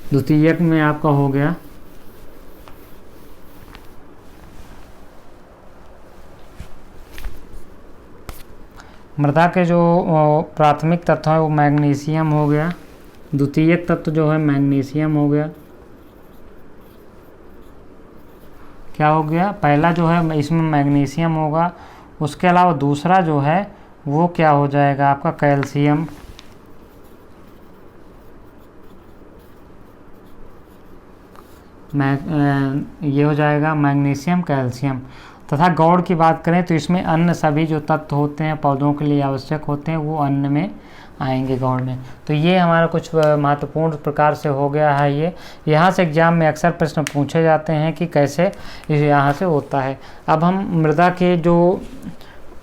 द्वितीयक में आपका हो गया मृदा के जो प्राथमिक तत्व है वो मैग्नीशियम हो गया, द्वितीयक तत्व जो है मैग्नीशियम हो गया। क्या हो गया? पहला जो है इसमें मैग्नीशियम होगा, उसके अलावा दूसरा जो है वो क्या हो जाएगा आपका? कैल्शियम। ये हो जाएगा मैग्नीशियम, कैल्शियम। तथा गौड़ की बात करें तो इसमें अन्य सभी जो तत्व होते हैं पौधों के लिए आवश्यक होते हैं वो अन्न में आएंगे, गौड़ में। तो ये हमारा कुछ महत्वपूर्ण प्रकार से हो गया है। ये यहाँ से एग्जाम में अक्सर प्रश्न पूछे जाते हैं कि कैसे यहाँ से होता है। अब हम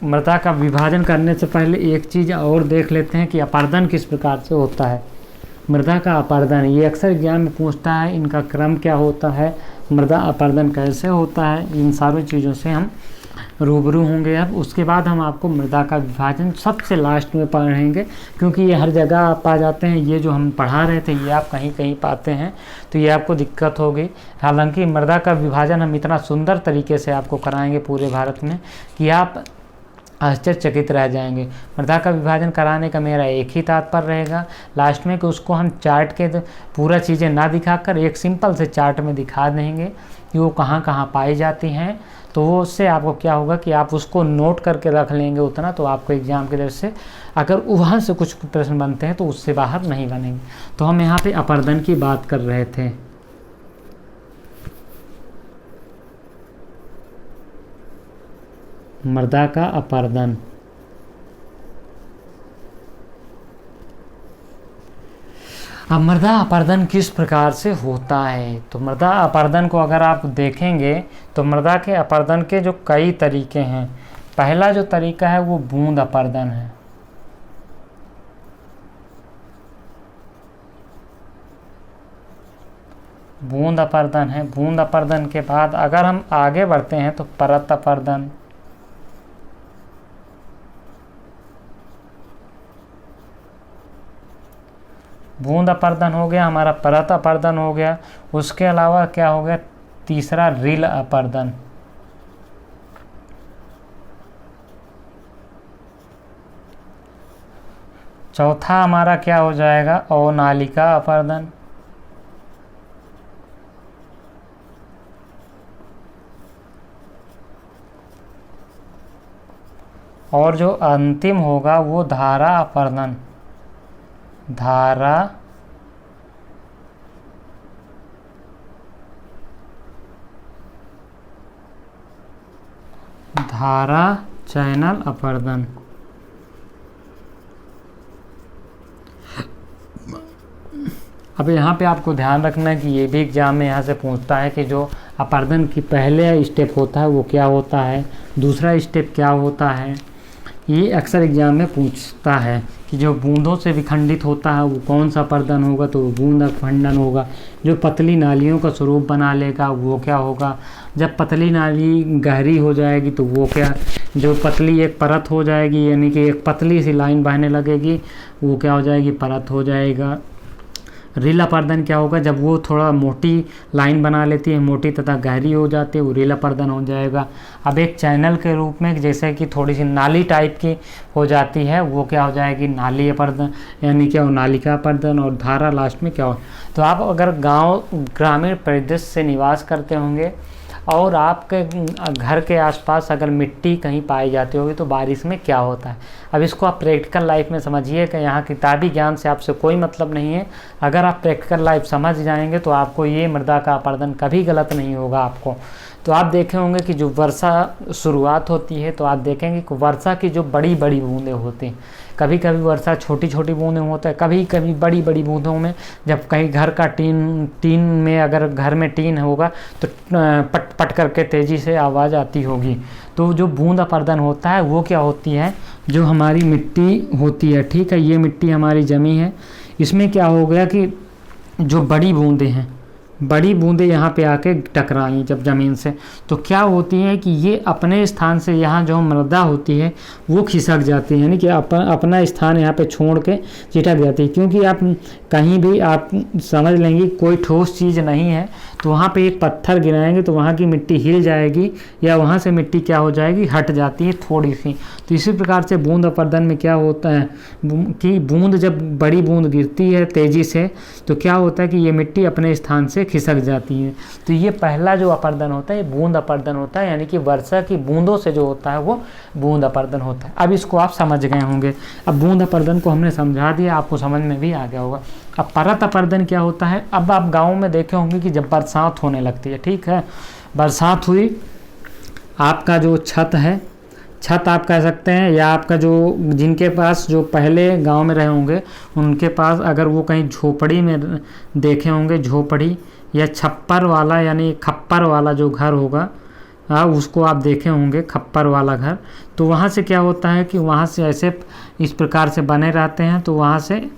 मृदा का विभाजन करने से पहले एक चीज़ और देख लेते हैं कि अपर्दन किस प्रकार से होता है। मृदा का अपर्दन, ये अक्सर एग्जाम में पूछता है, इनका क्रम क्या होता है, मृदा अपर्दन कैसे होता है, इन सारी चीज़ों से हम रूबरू होंगे। अब उसके बाद हम आपको मृदा का विभाजन सबसे लास्ट में पढ़ेंगे, क्योंकि ये हर जगह आप पा जाते हैं। ये जो हम पढ़ा रहे थे ये आप कहीं कहीं पाते हैं, तो ये आपको दिक्कत होगी। हालांकि मृदा का विभाजन हम इतना सुंदर तरीके से आपको कराएंगे पूरे भारत में कि आप आश्चर्यचकित रह जाएंगे। मृदा का विभाजन कराने का मेरा एक ही तात्पर्य रहेगा लास्ट में, कि उसको हम चार्ट के पूरा चीज़ें ना दिखाकर एक सिंपल से चार्ट में दिखा देंगे कि वो कहाँ कहाँ पाई जाती हैं। तो वो उससे आपको क्या होगा कि आप उसको नोट करके रख लेंगे उतना, तो आपको एग्जाम के दृष्टि से अगर वहाँ से कुछ प्रश्न बनते हैं तो उससे बाहर नहीं बनेंगे। तो हम यहाँ पे अपर्दन की बात कर रहे थे। मृदा का अपर्दन, अब मृदा अपर्दन किस प्रकार से होता है? तो मृदा अपर्दन को अगर आप देखेंगे तो मृदा के अपर्दन के जो कई तरीके हैं। पहला जो तरीका है वो बूंद अपर्दन है। बूंद अपर्दन है। बूंद अपर्दन के बाद अगर हम आगे बढ़ते हैं तो परत अपर्दन, बूंद अपर्दन हो गया हमारा, परत अपर्दन हो गया। उसके अलावा क्या हो गया? तीसरा रील अपर्दन। चौथा हमारा क्या हो जाएगा? अवनालिका अपर्दन। और जो अंतिम होगा वो धारा अपर्दन। धारा चैनल अपर्दन। अब यहाँ पे आपको ध्यान रखना है कि ये भी एग्जाम में यहाँ से पूछता है कि जो अपर्दन की पहले स्टेप होता है वो क्या होता है, दूसरा स्टेप क्या होता है। ये अक्सर एग्जाम में पूछता है कि जो बूंदों से विखंडित होता है वो कौन सा अपर्दन होगा, तो वो बूंद अखंडन होगा। जो पतली नालियों का स्वरूप बना लेगा वो क्या होगा? जब पतली नाली गहरी हो जाएगी तो वो क्या, जो पतली एक परत हो जाएगी, यानी कि एक पतली सी लाइन बहने लगेगी, वो क्या हो जाएगी? परत हो जाएगा। रील अपर्दन क्या होगा? जब वो थोड़ा मोटी लाइन बना लेती है, मोटी तथा गहरी हो जाती है, वो रील अपर्दन हो जाएगा। अब एक चैनल के रूप में जैसे कि थोड़ी सी नाली टाइप की हो जाती है, वो क्या हो जाएगी? नाली अपर्दन, यानी क्या हो? नालिका अपर्दन। और धारा लास्ट में क्या हो? तो आप अगर गांव ग्रामीण परिदृश्य से निवास करते होंगे और आपके घर के आसपास अगर मिट्टी कहीं पाई जाती होगी तो बारिश में क्या होता है, अब इसको आप प्रैक्टिकल लाइफ में समझिए कि यहाँ किताबी ज्ञान से आपसे कोई मतलब नहीं है। अगर आप प्रैक्टिकल लाइफ समझ जाएंगे तो आपको ये मृदा का अपर्दन कभी गलत नहीं होगा आपको। तो आप देखे होंगे कि जो वर्षा शुरुआत होती है तो आप देखेंगे कि वर्षा की जो बड़ी बड़ी बूंदें होती हैं, कभी कभी वर्षा छोटी छोटी बूंदें होता है, कभी कभी बड़ी बड़ी बूंदों में जब कहीं घर का टीन में अगर घर में टीन होगा तो पट पट करके तेज़ी से आवाज़ आती होगी। तो जो बूंद अपर्दन होता है वो क्या होती है? जो हमारी मिट्टी होती है, ठीक है, ये मिट्टी हमारी जमी है, इसमें क्या हो गया कि जो बड़ी बूंदें हैं, बड़ी बूंदें यहाँ पे आके टकराई जब ज़मीन से, तो क्या होती है कि ये अपने स्थान से यहाँ जो मृदा होती है वो खिसक जाती है, यानी कि अपना स्थान यहाँ पे छोड़ के चिटक जाती है। क्योंकि आप कहीं भी आप समझ लेंगे कोई ठोस चीज़ नहीं है तो वहाँ पे एक पत्थर गिराएंगे तो वहाँ की मिट्टी हिल जाएगी या वहाँ से मिट्टी क्या हो जाएगी? हट जाती है थोड़ी सी। तो इसी प्रकार से बूंद अपर्दन में क्या होता है कि बूंद जब बड़ी बूंद गिरती है तेज़ी से तो क्या होता है कि ये मिट्टी अपने स्थान से खिसक जाती है। तो ये पहला जो अपर्दन होता है ये बूंद अपर्दन होता है, यानी कि वर्षा की बूंदों से जो होता है वो बूंद अपर्दन होता है। अब इसको आप समझ गए होंगे। अब बूंद अपर्दन को हमने समझा दिया, आपको समझ में भी आ गया होगा। अब परत अपर्दन क्या होता है? अब आप गाँव में देखे होंगे कि जब बरसात होने लगती है, ठीक है, बरसात हुई, आपका जो छत है, छत आप कह सकते हैं, या आपका जो जिनके पास जो पहले गांव में रहे होंगे उनके पास अगर वो कहीं झोपड़ी में देखे होंगे, झोपड़ी या छप्पर वाला यानी खप्पर वाला जो घर होगा, उसको आप देखे होंगे खप्पर वाला घर। तो वहाँ से क्या होता है कि वहाँ से ऐसे इस प्रकार से बने रहते हैं, तो वहाँ से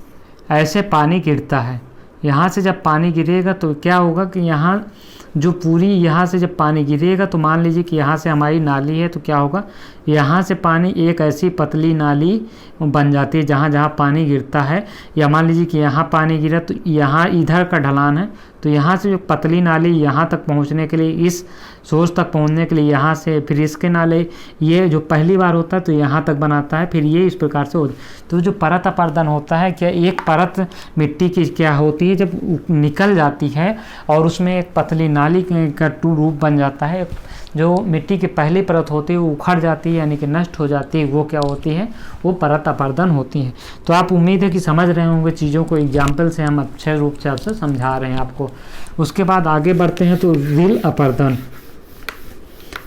ऐसे पानी गिरता है। यहाँ से जब पानी गिरेगा तो क्या होगा कि यहाँ जो पूरी यहाँ से जब पानी गिरेगा तो मान लीजिए कि यहाँ से हमारी नाली है, तो क्या होगा, यहाँ से पानी एक ऐसी पतली नाली बन जाती है जहाँ जहाँ पानी गिरता है। या मान लीजिए कि यहाँ पानी गिरा तो यहाँ इधर का ढलान है, तो यहाँ से जो पतली नाली यहाँ तक पहुँचने के लिए, इस सोर्स तक पहुँचने के लिए यहाँ से, फिर इसके नाले, ये जो पहली बार होता है तो यहाँ तक बनाता है, फिर ये इस प्रकार से हो। तो जो परत अपर्दन होता है, क्या एक परत मिट्टी की क्या होती है, जब निकल जाती है और उसमें एक पतली नाली का रूप बन जाता है, जो मिट्टी की पहली परत होती है वो उखड़ जाती है, यानी कि नष्ट हो जाती है, वो क्या होती है, वो परत अपर्दन होती है। तो आप उम्मीद है कि समझ रहे होंगे चीज़ों को, एग्जाम्पल से हम अच्छे रूप से आपसे समझा रहे हैं आपको। उसके बाद आगे बढ़ते हैं तो रील अपर्दन।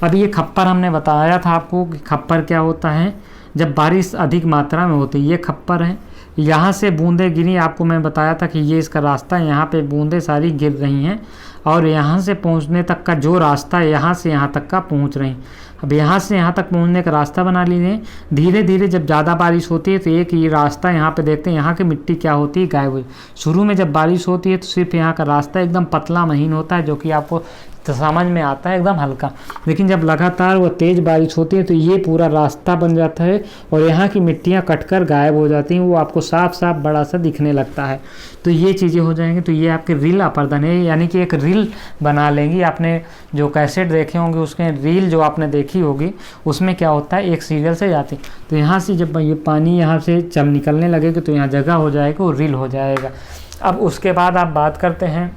अब ये खप्पर हमने बताया था आपको कि खप्पर क्या होता है, जब बारिश अधिक मात्रा में होती है। ये खप्पर है, यहाँ से बूंदें गिरी, आपको मैं बताया था कि ये इसका रास्ता, यहाँ पे बूंदें सारी गिर रही हैं और यहाँ से पहुँचने तक का जो रास्ता है, यहाँ से यहाँ तक का पहुँच रही। अब यहाँ से यहाँ तक पहुँचने का रास्ता बना लीजिए। धीरे धीरे जब ज़्यादा बारिश होती है तो एक ये रास्ता यहाँ पे देखते हैं, यहाँ की मिट्टी क्या होती है, गायब हो। शुरू में जब बारिश होती है तो सिर्फ यहाँ का रास्ता एकदम पतला महीन होता है, जो कि आपको तो समझ में आता है एकदम हल्का। लेकिन जब लगातार वो तेज़ बारिश होती है तो ये पूरा रास्ता बन जाता है और यहाँ की मिट्टियाँ कटकर गायब हो जाती हैं, वो आपको साफ साफ बड़ा सा दिखने लगता है। तो ये चीज़ें हो जाएंगी। तो ये आपके रील अपर्दन है, यानी कि एक रील बना लेंगी। आपने जो कैसेट देखे होंगे उसके रील जो आपने देखी होगी उसमें क्या होता है, एक सीरियल से जाती, तो यहाँ से जब ये पानी यहाँ से चल निकलने लगेगा तो यहाँ जगह हो जाएगा, वो रील हो जाएगा। अब उसके बाद आप बात करते हैं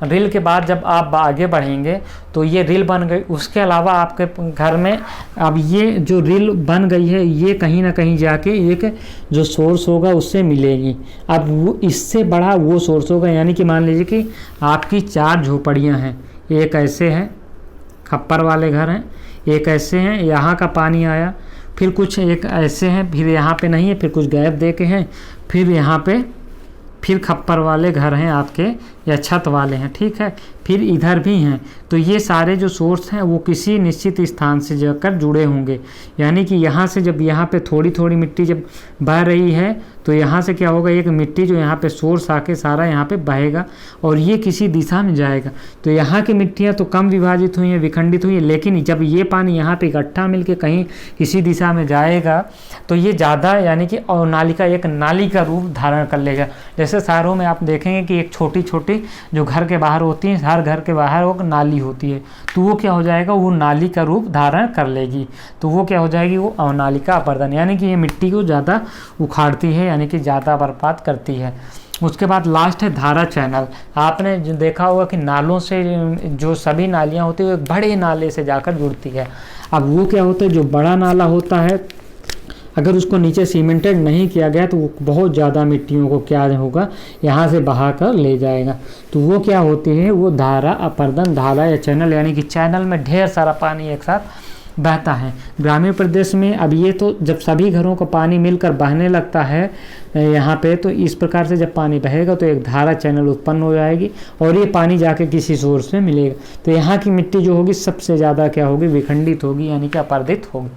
रील के बाद जब आप आगे बढ़ेंगे तो ये रील बन गई। उसके अलावा आपके घर में अब ये जो रील बन गई है ये कहीं ना कहीं जाके एक जो सोर्स होगा उससे मिलेगी। अब वो इससे बड़ा वो सोर्स होगा, यानी कि मान लीजिए कि आपकी 4 झोपड़ियाँ हैं, एक ऐसे हैं खप्पर वाले घर हैं, एक ऐसे हैं, यहाँ का पानी आया, फिर कुछ एक ऐसे हैं, फिर यहाँ पे नहीं है, फिर कुछ गैप दे के हैं, फिर यहाँ पे फिर खप्पर वाले घर हैं आपके या छत वाले हैं, ठीक है, फिर इधर भी हैं। तो ये सारे जो सोर्स हैं वो किसी निश्चित स्थान से जाकर जुड़े होंगे, यानी कि यहाँ से जब यहाँ पे थोड़ी थोड़ी मिट्टी जब बह रही है तो यहाँ से क्या होगा, एक मिट्टी जो यहाँ पे सोर्स आके सारा यहाँ पे बहेगा और ये किसी दिशा में जाएगा। तो यहाँ की मिट्टियाँ तो कम विभाजित हुई हैं, विखंडित हुई हैं, लेकिन जब ये पानी यहाँ पे इकट्ठा मिलके कहीं किसी दिशा में जाएगा तो ये ज़्यादा, यानी कि अवनालिका एक नाली का रूप धारण कर लेगा। जैसे शहरों में आप देखेंगे कि एक छोटी छोटी जो घर के बाहर होती हैं, हर घर के बाहर वो नाली होती है, तो वो क्या हो जाएगा, वो नाली का रूप धारण कर लेगी। तो वो क्या हो जाएगी, वो अवनालिका अपर्दन, यानी कि ये मिट्टी को ज़्यादा उखाड़ती है, यानी कि ज़्यादा बर्बाद करती है। उसके बाद लास्ट है धारा चैनल। आपने जो देखा होगा कि नालों से जो सभी नालियाँ होती है वो एक बड़े नाले से जाकर जुड़ती है। अब वो क्या होता है, जो बड़ा नाला होता है अगर उसको नीचे सीमेंटेड नहीं किया गया तो वो बहुत ज़्यादा मिट्टियों को क्या होगा, यहाँ से बहा कर ले जाएगा। तो वो क्या होती है, वो धारा अपर्दन, धारा या चैनल, यानी कि चैनल में ढेर सारा पानी एक साथ बहता है। ग्रामीण प्रदेश में अब ये तो जब सभी घरों का पानी मिलकर बहने लगता है यहाँ पे, तो इस प्रकार से जब पानी बहेगा तो एक धारा चैनल उत्पन्न हो जाएगी और ये पानी जाके किसी सोर्स में मिलेगा। तो यहाँ की मिट्टी जो होगी सबसे ज़्यादा क्या होगी, विखंडित होगी, यानी कि अपर्दित होगी।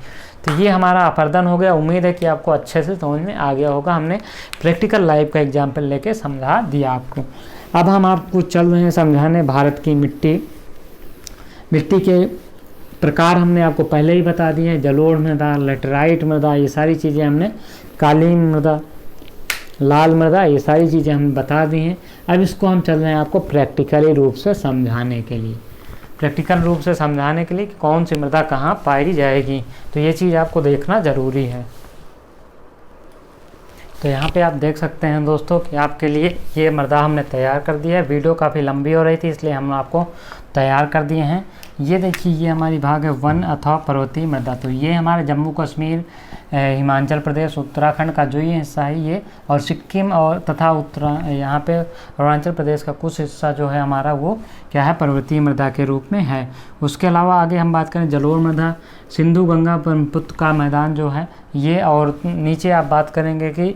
तो ये हमारा अपर्दन हो गया। उम्मीद है कि आपको अच्छे से समझ में आ गया होगा। हमने प्रैक्टिकल लाइफ का एग्जाम्पल लेके समझा दिया आपको। अब हम आपको चल रहे हैं समझाने भारत की मिट्टी के प्रकार हमने आपको पहले ही बता दिए हैं। जलोढ़ मृदा, लेटराइट मृदा, ये सारी चीज़ें हमने, कालीन मृदा, लाल मृदा, ये सारी चीज़ें हमने बता दी हैं। अब इसको हम चल रहे हैं आपको प्रैक्टिकली रूप से समझाने के लिए, कि कौन सी मृदा कहाँ पाई जाएगी। तो ये चीज़ आपको देखना ज़रूरी है। तो यहाँ पे आप देख सकते हैं दोस्तों कि आपके लिए ये मृदा हमने तैयार कर दिया है। वीडियो काफ़ी लंबी हो रही थी इसलिए हम आपको तैयार कर दिए हैं। ये देखिए, ये हमारी भाग है वन अथवा पर्वतीय मृदा। तो ये हमारे जम्मू कश्मीर, हिमाचल प्रदेश, उत्तराखंड का जो ये हिस्सा है ये, और सिक्किम और तथा यहाँ पे अरुणाचल प्रदेश का कुछ हिस्सा जो है हमारा वो क्या है, पर्वतीय मृदा के रूप में है। उसके अलावा आगे हम बात करें जलोढ़ मृदा, सिंधु गंगा ब्रह्मपुत्र का मैदान जो है ये, और नीचे आप बात करेंगे कि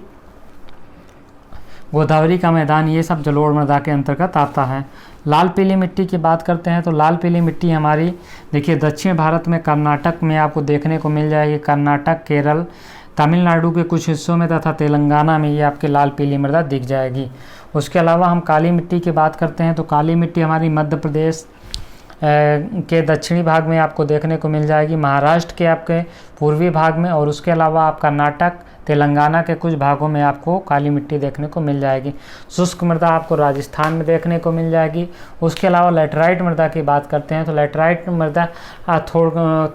गोदावरी का मैदान, ये सब जलोढ़ मृदा के अंतर्गत आता है। लाल पीली मिट्टी की बात करते हैं तो लाल पीली मिट्टी हमारी देखिए दक्षिण भारत में कर्नाटक में आपको देखने को मिल जाएगी। कर्नाटक, केरल, तमिलनाडु के कुछ हिस्सों में तथा तेलंगाना में ये आपके लाल पीली मृदा दिख जाएगी। उसके अलावा हम काली मिट्टी की बात करते हैं तो काली मिट्टी हमारी मध्य प्रदेश के दक्षिणी भाग में आपको देखने को मिल जाएगी, महाराष्ट्र के आपके पूर्वी भाग में, और उसके अलावा आप कर्नाटक तेलंगाना के कुछ भागों में आपको काली मिट्टी देखने को मिल जाएगी। शुष्क मृदा आपको राजस्थान में देखने को मिल जाएगी। उसके अलावा लेटराइट मृदा की बात करते हैं तो लेटराइट मृदा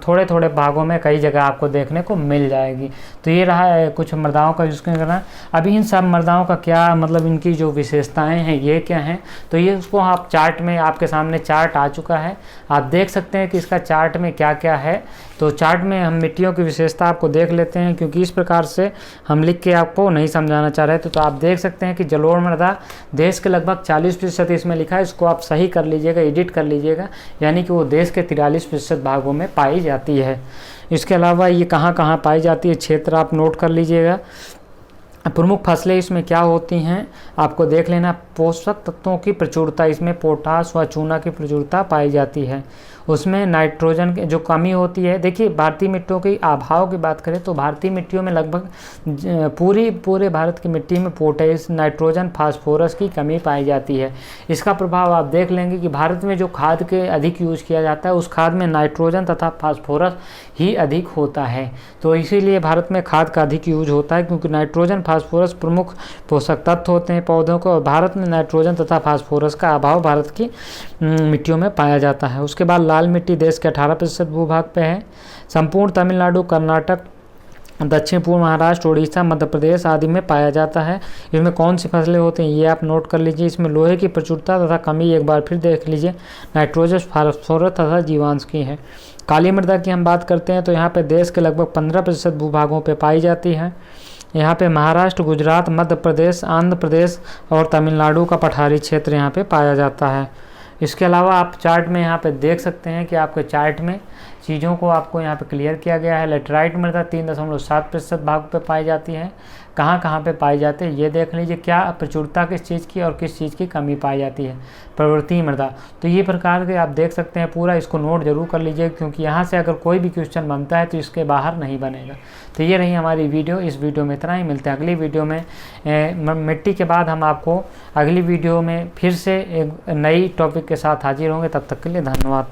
थोड़े थोड़े भागों में कई जगह आपको देखने को मिल जाएगी। तो ये रहा कुछ मृदाओं का यूज़ करना। अभी इन सब मृदाओं का क्या मतलब, इनकी जो विशेषताएँ हैं ये क्या हैं, तो ये उसको आप चार्ट में, आपके सामने चार्ट आ चुका है, आप देख सकते हैं कि इसका चार्ट में क्या क्या है। तो चार्ट में हम मिट्टियों की विशेषता आपको देख लेते हैं, क्योंकि इस प्रकार से हम लिख के आपको नहीं समझाना चाह रहे थे। तो आप देख सकते हैं कि जलोढ़ मृदा देश के लगभग 40% इसमें लिखा है, इसको आप सही कर लीजिएगा, एडिट कर लीजिएगा, यानी कि वो देश के 43% भागों में पाई जाती है। इसके अलावा ये कहाँ कहाँ पाई जाती है क्षेत्र आप नोट कर लीजिएगा। प्रमुख फसलें इसमें क्या होती हैं आपको देख लेना। पोषक तत्वों की प्रचुरता, इसमें पोटास व चूना की प्रचुरता पाई जाती है। उसमें नाइट्रोजन की जो कमी होती है, देखिए भारतीय मिट्टियों के अभाव की बात करें तो भारतीय मिट्टियों में लगभग पूरे भारत की मिट्टी में पोटेश, नाइट्रोजन, फास्फोरस की कमी पाई जाती है। इसका प्रभाव आप देख लेंगे कि भारत में जो खाद के अधिक यूज किया जाता है उस खाद में नाइट्रोजन तथा फास्फोरस ही अधिक होता है। तो इसीलिए भारत में खाद का अधिक यूज होता है, क्योंकि नाइट्रोजन फास्फोरस प्रमुख पोषक तत्व होते हैं पौधों को, और भारत में नाइट्रोजन तथा फास्फोरस का अभाव भारत की मिट्टियों में पाया जाता है। उसके बाद लाल मिट्टी देश के 18% भूभाग पे है। संपूर्ण तमिलनाडु, कर्नाटक, दक्षिण पूर्व महाराष्ट्र, उड़ीसा, मध्य प्रदेश आदि में पाया जाता है। इसमें कौन सी फसलें होती हैं ये आप नोट कर लीजिए। इसमें लोहे की प्रचुरता तथा कमी एक बार फिर देख लीजिए, नाइट्रोजन, फास्फोरस तथा जीवांश की है। काली मृदा की हम बात करते हैं तो यहाँ पे देश के लगभग 15% भूभागों पे पाई जाती है। यहाँ पे महाराष्ट्र, गुजरात, मध्य प्रदेश, आंध्र प्रदेश और तमिलनाडु का पठारी क्षेत्र यहाँ पे पाया जाता है। इसके अलावा आप चार्ट में यहाँ पे देख सकते हैं कि आपके चार्ट में चीज़ों को आपको यहाँ पे क्लियर किया गया है। लेटराइट मृदा 3.7% भाग पे पाई जाती है। कहाँ कहाँ पे पाई जाती है ये देख लीजिए, क्या प्रचुरता किस चीज़ की और किस चीज़ की कमी पाई जाती है। प्रवृत्ति मृदा, तो ये प्रकार के आप देख सकते हैं, पूरा इसको नोट जरूर कर लीजिए, क्योंकि यहाँ से अगर कोई भी क्वेश्चन बनता है तो इसके बाहर नहीं बनेगा। तो ये रही हमारी वीडियो। इस वीडियो में इतना ही, मिलते हैं अगली वीडियो में। मिट्टी के बाद हम आपको अगली वीडियो में फिर से एक नई टॉपिक के साथ हाजिर होंगे। तब तक के लिए धन्यवाद।